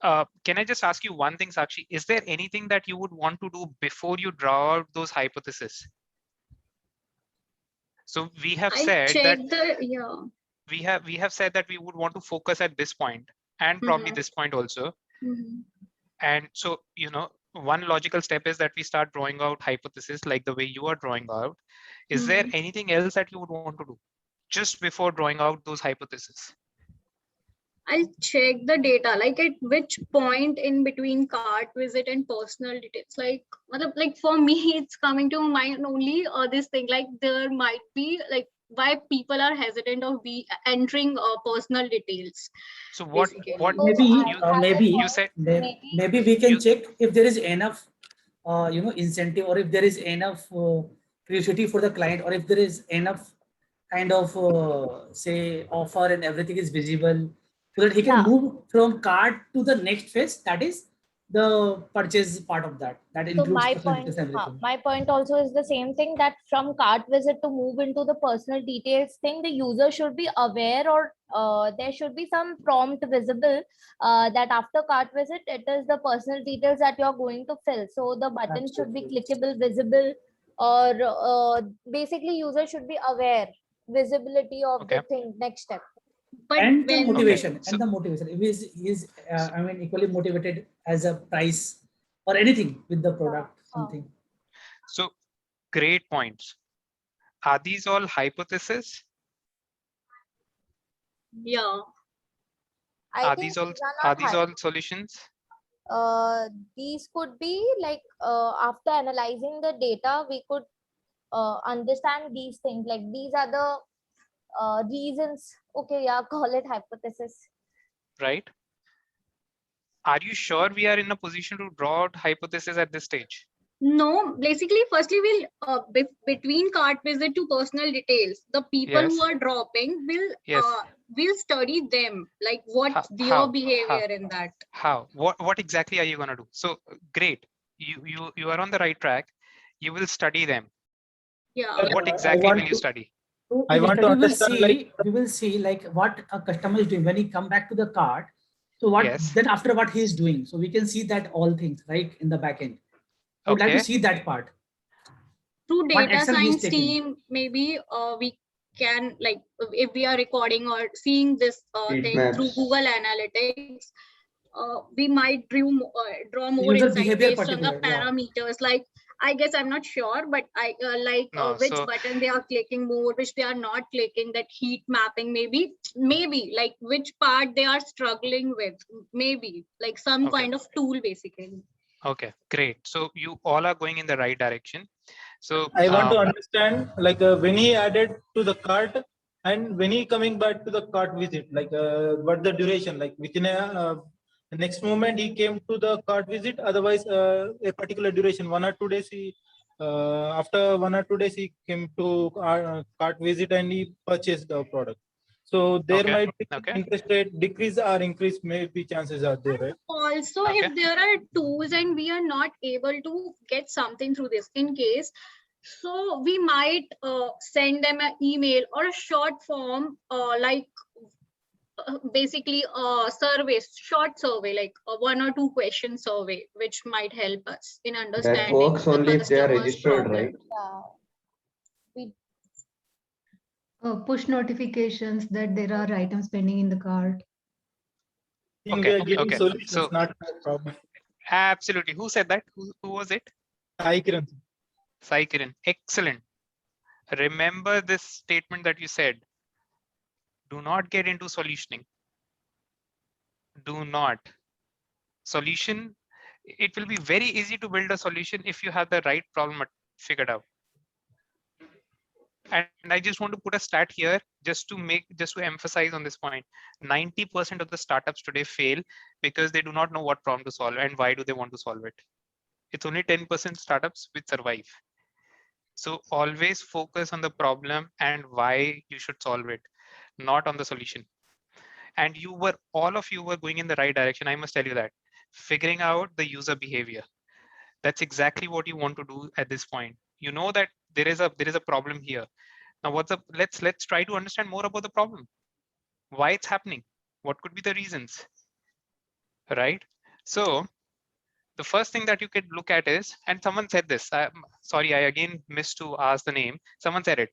Can I just ask you one thing, Sakshi? Is there anything that you would want to do before you draw out those hypotheses? So we have said that we have said that we would want to focus at this point and probably this point also. And so, one logical step is that we start drawing out hypotheses like the way you are drawing out. Is there anything else that you would want to do just before drawing out those hypotheses? I'll check the data, like at which point in between cart visit and personal details. Like for me, it's coming to mind only this thing, like there might be like why people are hesitant of entering personal details. So what maybe you said? Maybe we can check if there is enough, incentive, or if there is enough curiosity for the client, or if there is enough kind of say offer and everything is visible, so that he can move from cart to the next phase. That is the purchase part of that. That includes my point also is the same thing, that from cart visit to move into the personal details thing, the user should be aware, or there should be some prompt visible that after cart visit, it is the personal details that you're going to fill. So the button should be clickable, visible, or basically user should be aware, visibility of the thing, next step. But and the motivation, if he is equally motivated as a price or anything with the product, something. So great points. Are these all hypotheses? Yeah. Are these all solutions? These could be like after analyzing the data, we could understand these things, like these are the reasons. Okay, yeah, call it hypothesis. Right. Are you sure we are in a position to draw out hypothesis at this stage? No, basically, firstly, we'll between cart visit to personal details, the people who are dropping will study them, like what's their behavior in that. How? What exactly are you gonna do? So great, you are on the right track. You will study them. Yeah. What exactly will you study? I want to understand. We will see like what a customer is doing when he come back to the cart. So what then after what he is doing. So we can see that all things right in the back end. I would like to see that part. Through data science team, maybe we can, like if we are recording or seeing this thing through Google Analytics, we might draw more insight based on the parameters. Like I guess I'm not sure, but which button they are clicking more, which they are not clicking, that heat mapping, maybe like which part they are struggling with, maybe like some kind of tool basically. Okay, great. So you all are going in the right direction. So I want to understand, like when he added to the cart and when he coming back to the cart visit, like what the duration, like within the next moment he came to the cart visit, otherwise a particular duration, 1 or 2 days he after 1 or 2 days he came to cart visit and he purchased the product. So there might be interest rate decrease or increase, maybe chances are there, right? Also, if there are tools and we are not able to get something through this in case, so we might send them an email or a short form, basically a survey, short survey, like a 1 or 2 question survey, which might help us in understanding. That works only if they are registered, right? Push notifications that there are items pending in the cart. Okay. So not a problem. Absolutely. Who said that? Who was it? Sai Kiran. Excellent. Remember this statement that you said. Do not get into solutioning. Do not. Solution. It will be very easy to build a solution if you have the right problem figured out. And I just want to put a stat here just to emphasize on this point. 90% of the startups today fail because they do not know what problem to solve and why do they want to solve it. It's only 10% startups which survive. So always focus on the problem and why you should solve it, not on the solution. And all of you were going in the right direction. I must tell you that. Figuring out the user behavior. That's exactly what you want to do at this point. You know that there is a problem here. Now let's try to understand more about the problem. Why it's happening? What could be the reasons? Right? So the first thing that you could look at is, and someone said this, sorry, I again missed to ask the name. Someone said it.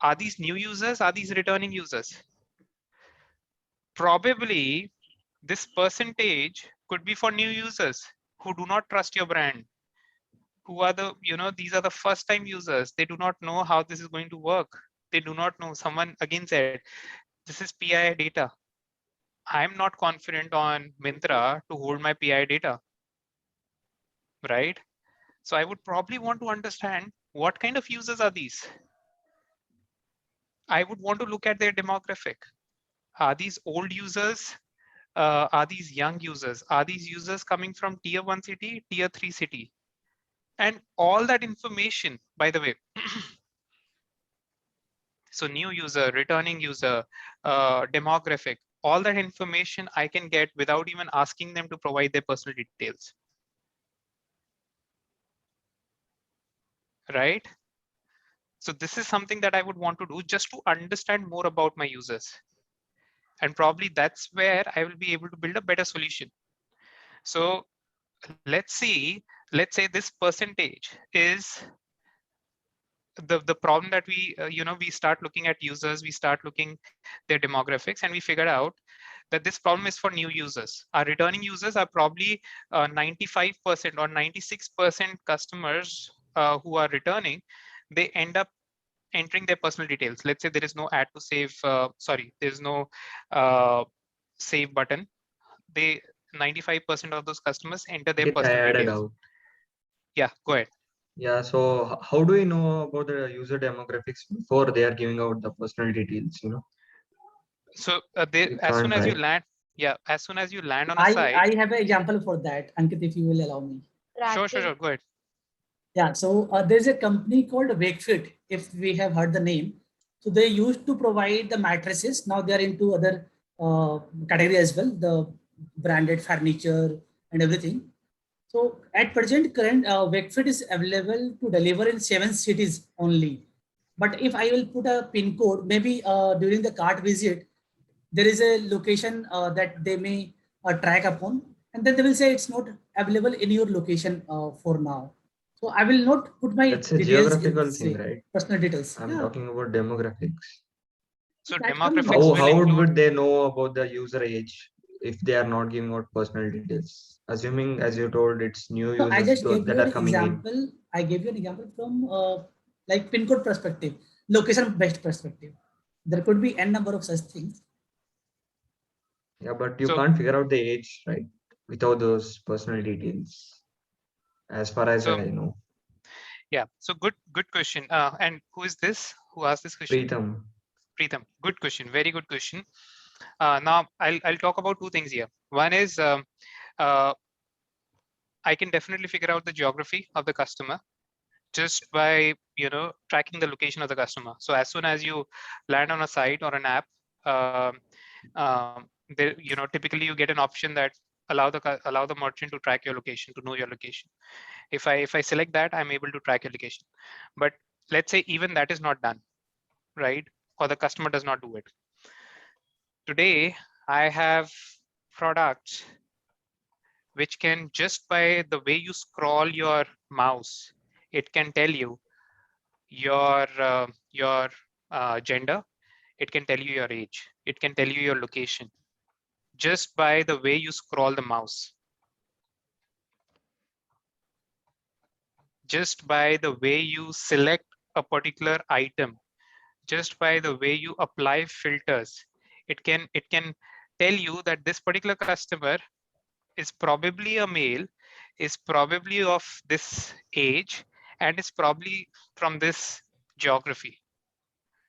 Are these new users? Are these returning users? Probably this percentage could be for new users who do not trust your brand, who are these are the first time users. They do not know how this is going to work. They do not know. Someone again said, this is PII data. I'm not confident on Myntra to hold my PII data, right? So I would probably want to understand what kind of users are these. I would want to look at their demographic. Are these old users? Are these young users? Are these users coming from tier 1 city, tier 3 city? And all that information, by the way, so new user, returning user, demographic, all that information I can get without even asking them to provide their personal details. Right? So this is something that I would want to do just to understand more about my users. And probably that's where I will be able to build a better solution. So let's say this percentage is the problem that we we start looking at users, we start looking their demographics, and we figure out that this problem is for new users. Our returning users are probably 95% or 96% customers who are returning. They end up entering their personal details. Let's say there is no add to save, there's no save button. 95% of those customers enter their Ankit, I personal had a details. doubt. Yeah, go ahead. Yeah, so how do we know about the user demographics before they are giving out the personal details, So We as soon can't, as you right? land, as soon as you land on a site. I have an example for that, Ankit, if you will allow me. Sure, go ahead. Yeah, so there's a company called Wakefit, if we have heard the name. So they used to provide the mattresses. Now they are into other category as well, the branded furniture and everything. So at present, current Wakefit is available to deliver in 7 cities only. But if I will put a pin code, maybe during the cart visit, there is a location that they may track upon, and then they will say it's not available in your location for now. So I will not put my That's a details in geographical this thing, right? personal details. I'm talking about demographics. So That one demographics knows. will How include. would they know about the user age if they are not giving out personal details? Assuming, as you told, it's new So I users just gave that you an are coming in. example. I gave you an example from like pin code perspective, location based perspective. There could be n number of such things. Yeah, but you So can't figure out the age, right? Without those personal details, as far as I know. yeah, so good question. And who is this? Who asked this question? Preetham. Good question. Very good question. Now I'll talk about two things here. One is I can definitely figure out the geography of the customer just by tracking the location of the customer. So as soon as you land on a site or an app, there typically you get an option that allow the merchant to track your location, to know your location. If I select that, I'm able to track your location. But let's say even that is not done, right? Or the customer does not do it. Today I have products which can, just by the way you scroll your mouse, it can tell you your gender, it can tell you your age, it can tell you your location, just by the way you scroll the mouse, just by the way you select a particular item, just by the way you apply filters. It can tell you that this particular customer is probably a male, is probably of this age, and is probably from this geography.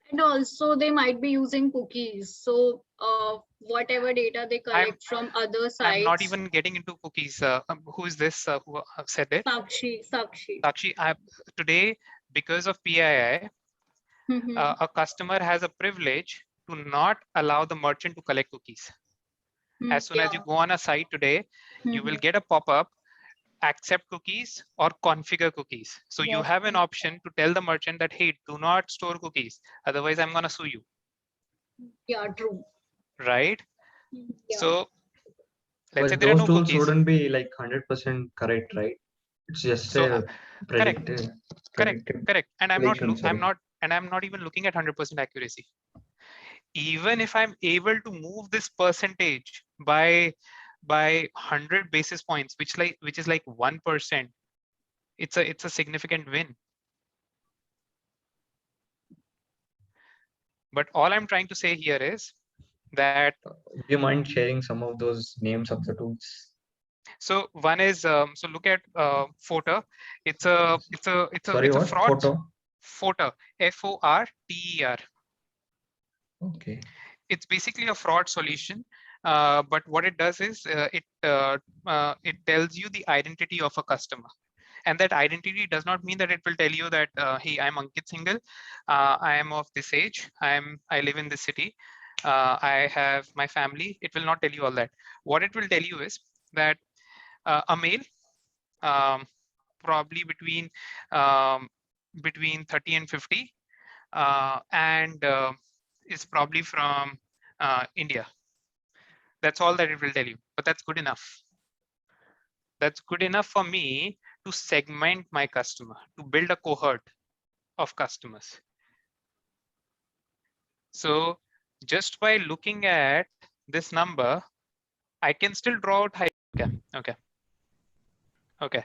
And also they might be using cookies. So whatever data they collect from other sites. I'm not even getting into cookies. Who is this who said it? Sakshi. Sakshi, today because of PII, a customer has a privilege to not allow the merchant to collect cookies. As soon as you go on a site today, you will get a pop-up, accept cookies or configure cookies. So you Yes. have an option to tell the merchant that, hey, do not store cookies, otherwise I'm gonna sue you, Yeah, true. right? Yeah. So let's say But there are those no tools cookies. wouldn't be like 100% correct, right? It's just So a correct, predicted correct. And I'm prediction, sorry. not even looking at 100% accuracy. Even if I'm able to move this percentage by 100 basis points, which is like 1%, it's a significant win. But all I'm trying to say here is that, Do you mind sharing some of those names of the tools? so one is, so look at Forter. It's a Sorry, what? fraud. Photo? Forter, FORTER. Okay. It's basically a fraud solution, but what it does is it tells you the identity of a customer. And that identity does not mean that it will tell you that, hey, I'm Ankit Singhal, I am of this age, I live in this city, I have my family. It will not tell you all that. What it will tell you is that a male, probably between 30 and 50, and is probably from India. That's all that it will tell you, but that's good enough. That's good enough for me to segment my customer, to build a cohort of customers. So just by looking at this number, I can still draw out. Okay.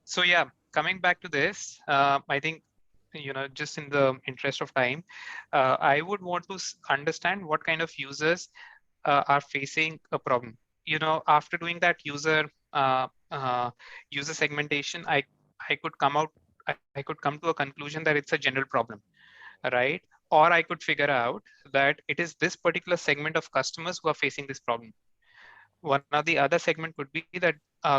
So yeah, coming back to this, I think, just in the interest of time, I would want to understand what kind of users are facing a problem. After doing that user segmentation, I could come to a conclusion that it's a general problem, right? Or I could figure out that it is this particular segment of customers who are facing this problem. One of the other segment could be that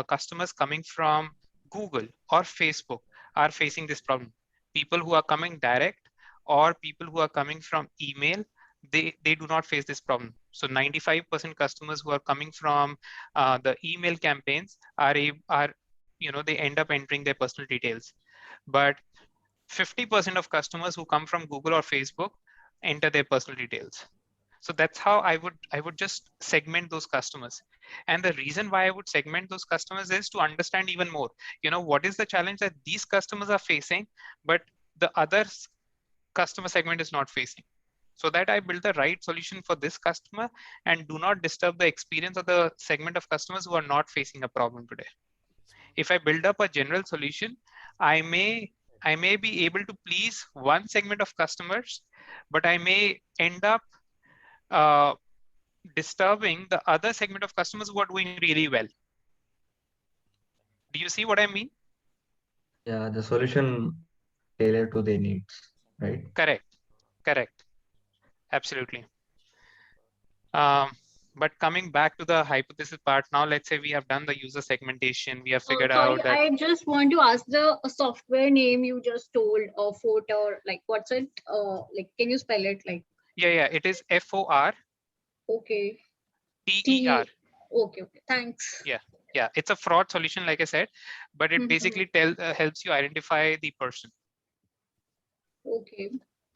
customers coming from Google or Facebook are facing this problem. People who are coming direct or people who are coming from email, they do not face this problem. So 95% customers who are coming from the email campaigns they end up entering their personal details. But 50% of customers who come from Google or Facebook enter their personal details. So that's how I would just segment those customers. And the reason why I would segment those customers is to understand even more, what is the challenge that these customers are facing, but the other customer segment is not facing, so that I build the right solution for this customer and do not disturb the experience of the segment of customers who are not facing a problem today. If I build up a general solution, I may be able to please one segment of customers, but I may end up disturbing the other segment of customers who are doing really well. Do you see what I mean? Yeah, the solution tailored to their needs, right? Correct. Absolutely. But coming back to the hypothesis part, now let's say we have done the user segmentation, we have figured out that. I just want to ask the software name you just told, Forter, like what's it? Like, can you spell it? Like. Yeah, it is FOR. Okay. TER. Okay, thanks. Yeah, it's a fraud solution, like I said, but it basically helps you identify the person. Okay.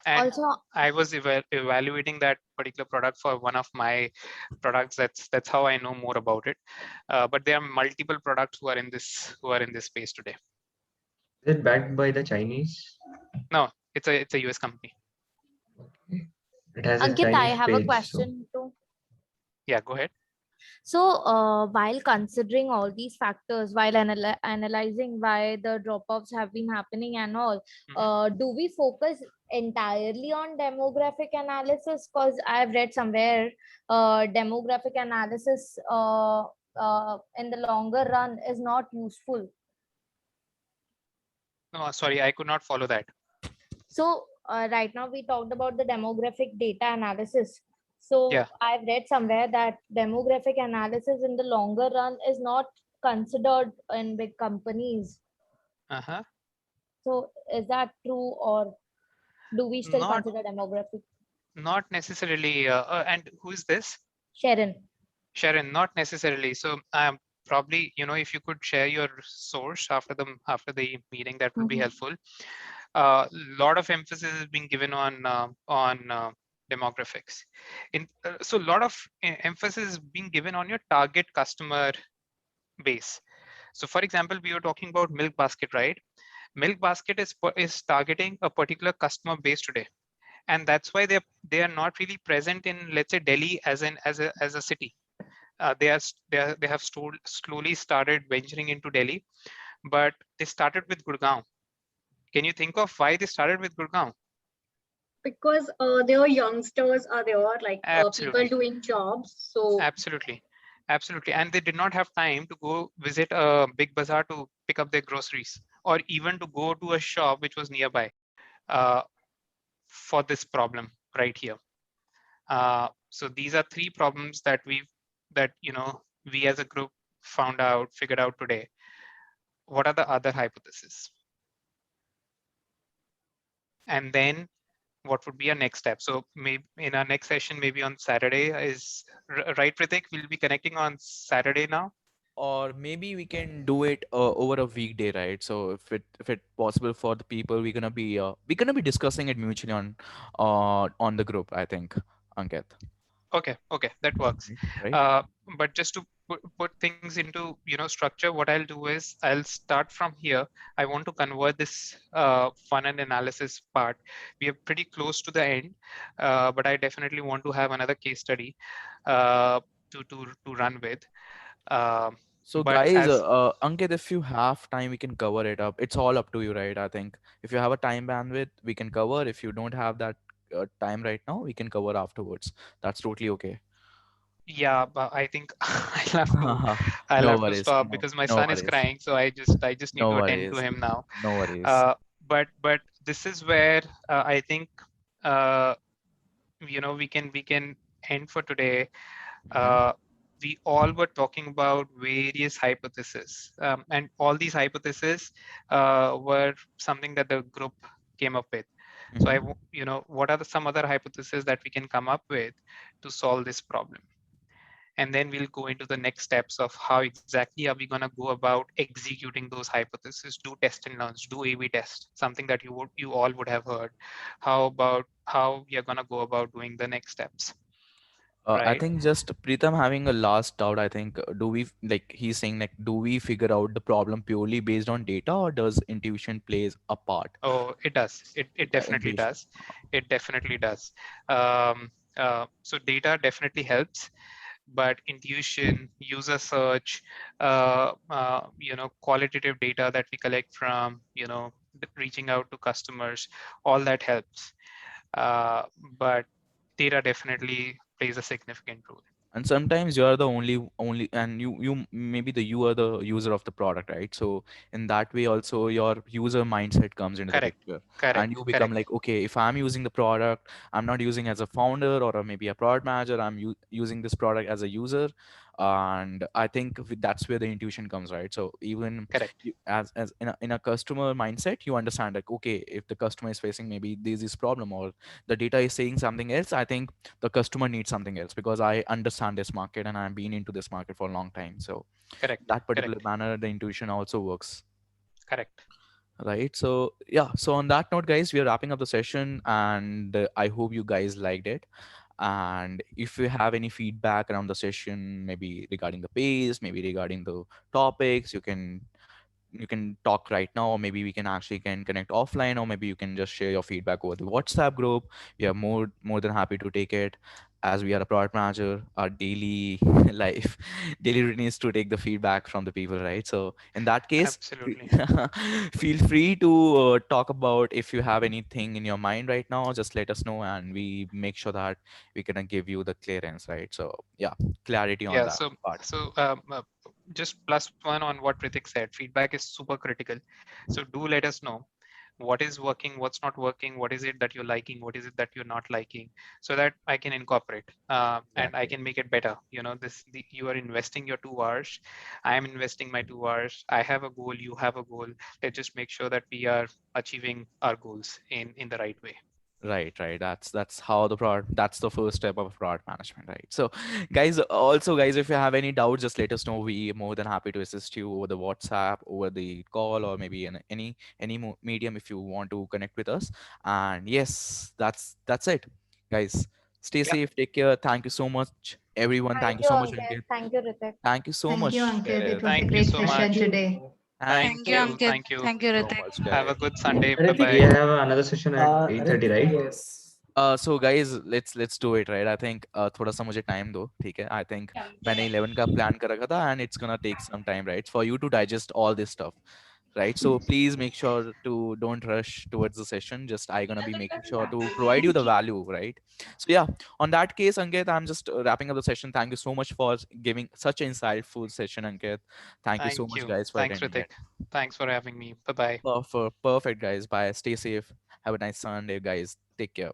And Also, I was evaluating that particular product for one of my products. That's how I know more about it. But there are multiple products who are in this space today. Is it backed by the Chinese? No, it's a US company. Okay. It has Ankit, a Chinese I have a page, question too. Yeah, go ahead. So, while considering all these factors, while analyzing why the drop-offs have been happening and all, do we focus entirely on demographic analysis? Because I've read somewhere demographic analysis in the longer run is not useful. No, sorry, I could not follow that. So, right now we talked about the demographic data analysis. So yeah. I've read somewhere that demographic analysis in the longer run is not considered in big companies. So is that true, or do we still Not consider demographic? not necessarily. And who is this? Sharon. Sharon, not necessarily. So probably, if you could share your source after the meeting, that would be helpful. Lot of emphasis is being given on demographics. So a lot of emphasis is being given on your target customer base. So for example, we were talking about Milk Basket, right? Milk Basket is targeting a particular customer base today, and that's why they are not really present in, let's say, Delhi as a city. They have slowly started venturing into Delhi, but they started with Gurgaon. Can you think of why they started with Gurgaon? Because their youngsters are there, like people Absolutely. doing jobs. So Absolutely. And they did not have time to go visit a big bazaar to pick up their groceries, or even to go to a shop which was nearby, uh, for this problem right here. So these are three problems that we as a group figured out today. What are the other hypotheses? And then what would be our next step? So maybe in our next session, maybe on Saturday, right, Pratik? We'll be connecting on Saturday now. Or maybe we can do it over a weekday, right? So if it possible for the people, we're gonna be discussing it mutually on the group, I think, Ankit. Okay, that works. Right? Uh, but just to put things into structure, what I'll do is I'll start from here. I want to convert this funnel analysis part. We are pretty close to the end, but I definitely want to have another case study to run with. Um, So but guys, as Ankit, if you have time, we can cover it up. It's all up to you, right? I think if you have a time bandwidth, we can cover. If you don't have that time right now, we can cover afterwards. That's totally okay. Yeah, but I think I'll No have to worries. stop No, because my no son is worries. crying, so I just need No to attend to worries. him now. No worries. But this is where I think uh, we can end for today. Mhm. Uh, we all were talking about various hypotheses, and all these hypotheses were something that the group came up with. So Mhm. what are some other hypotheses that we can come up with to solve this problem? And then we'll go into the next steps of how exactly are we going to go about executing those hypotheses. Do test and learns, do A/B test, something that you all would have heard. How about how we are going to go about doing the next steps, I right? think just Preetham having a last doubt. I think do we like he's saying like do we figure out the problem purely based on data or does intuition plays a part? Oh, it does. It definitely Intuition. does. It definitely does. So data definitely helps, but intuition, user search, qualitative data that we collect from, reaching out to customers, all that helps. Uh, but data definitely plays a significant role. And sometimes you are the only and you maybe you are the user of the product, right? So in that way also your user mindset comes into the Correct. picture, and Correct. you become Correct. like, okay, if I'm using the product, I'm not using as a founder or maybe a product manager, I'm using this product as a user. And I think that's where the intuition comes, right? So even Correct. as in a customer mindset, you understand like, okay, if the customer is facing maybe this problem or the data is saying something else, I think the customer needs something else because I understand this market and I've been into this market for a long time. So Correct. that particular Correct. manner, the intuition also works. Correct. Right. So yeah. So on that note, guys, we are wrapping up the session, and I hope you guys liked it. And if you have any feedback around the session, maybe regarding the pace, maybe regarding the topics, you can talk right now, or maybe we can actually can connect offline, or maybe you can just share your feedback over the WhatsApp group. We are more than happy to take it, as we are a product manager. Our daily life, daily routine is to take the feedback from the people, right? So in that case, Absolutely. feel free to talk about if you have anything in your mind right now. Just let us know, and we make sure that we can give you the clearance, right? So yeah, clarity on Yeah. that So part. so um, uh, just plus one on what Pritik said. Feedback is super critical. So do let us know. what is working, what's not working, what is it that you're liking, what is it that you're not liking, so that I can incorporate and I can make it better. You know, you are investing your 2 hours, I am investing my 2 hours, I have a goal, you have a goal. Let's just make sure that we are achieving our goals in the right way. Right. That's how the product. That's the first step of product management, right? So, guys, also, guys, if you have any doubts, just let us know. We more than happy to assist you over the WhatsApp, over the call, or maybe in any medium if you want to connect with us. And yes, that's it, guys. Stay Yeah, safe. Take care. Thank you so much, everyone. Thank Thank you you, so much, Ankit. Ankit. Thank you, Ritik. Thank you so Thank you, much. Ankit. It was a thank you great so session much. today. Thank Thank you, you. Ankit. Thank you Thank you, So Ritik. much, Have a guys. good Sunday. Bye Ritik, We bye. have another session at 8:30, Ritik, right? yes. So guys, let's do it, right? I think थोड़ा सा मुझे time दो, ठीक है? I think मैंने 11 का plan कर रखा था, and it's gonna take some time, right, for you to digest all this stuff, right? So please make sure to don't rush towards the session. Just I gonna be making sure to provide you the value, right? So yeah, on that case, Ankit, I'm just wrapping up the session. Thank you so much for giving such an insightful session, Ankit. Thank you so Thank much, you. guys, for Thanks, attending Ritik. it. Thanks for having me. Bye bye. Perfect, guys. Bye. Stay safe. Have a nice Sunday, guys. Take care.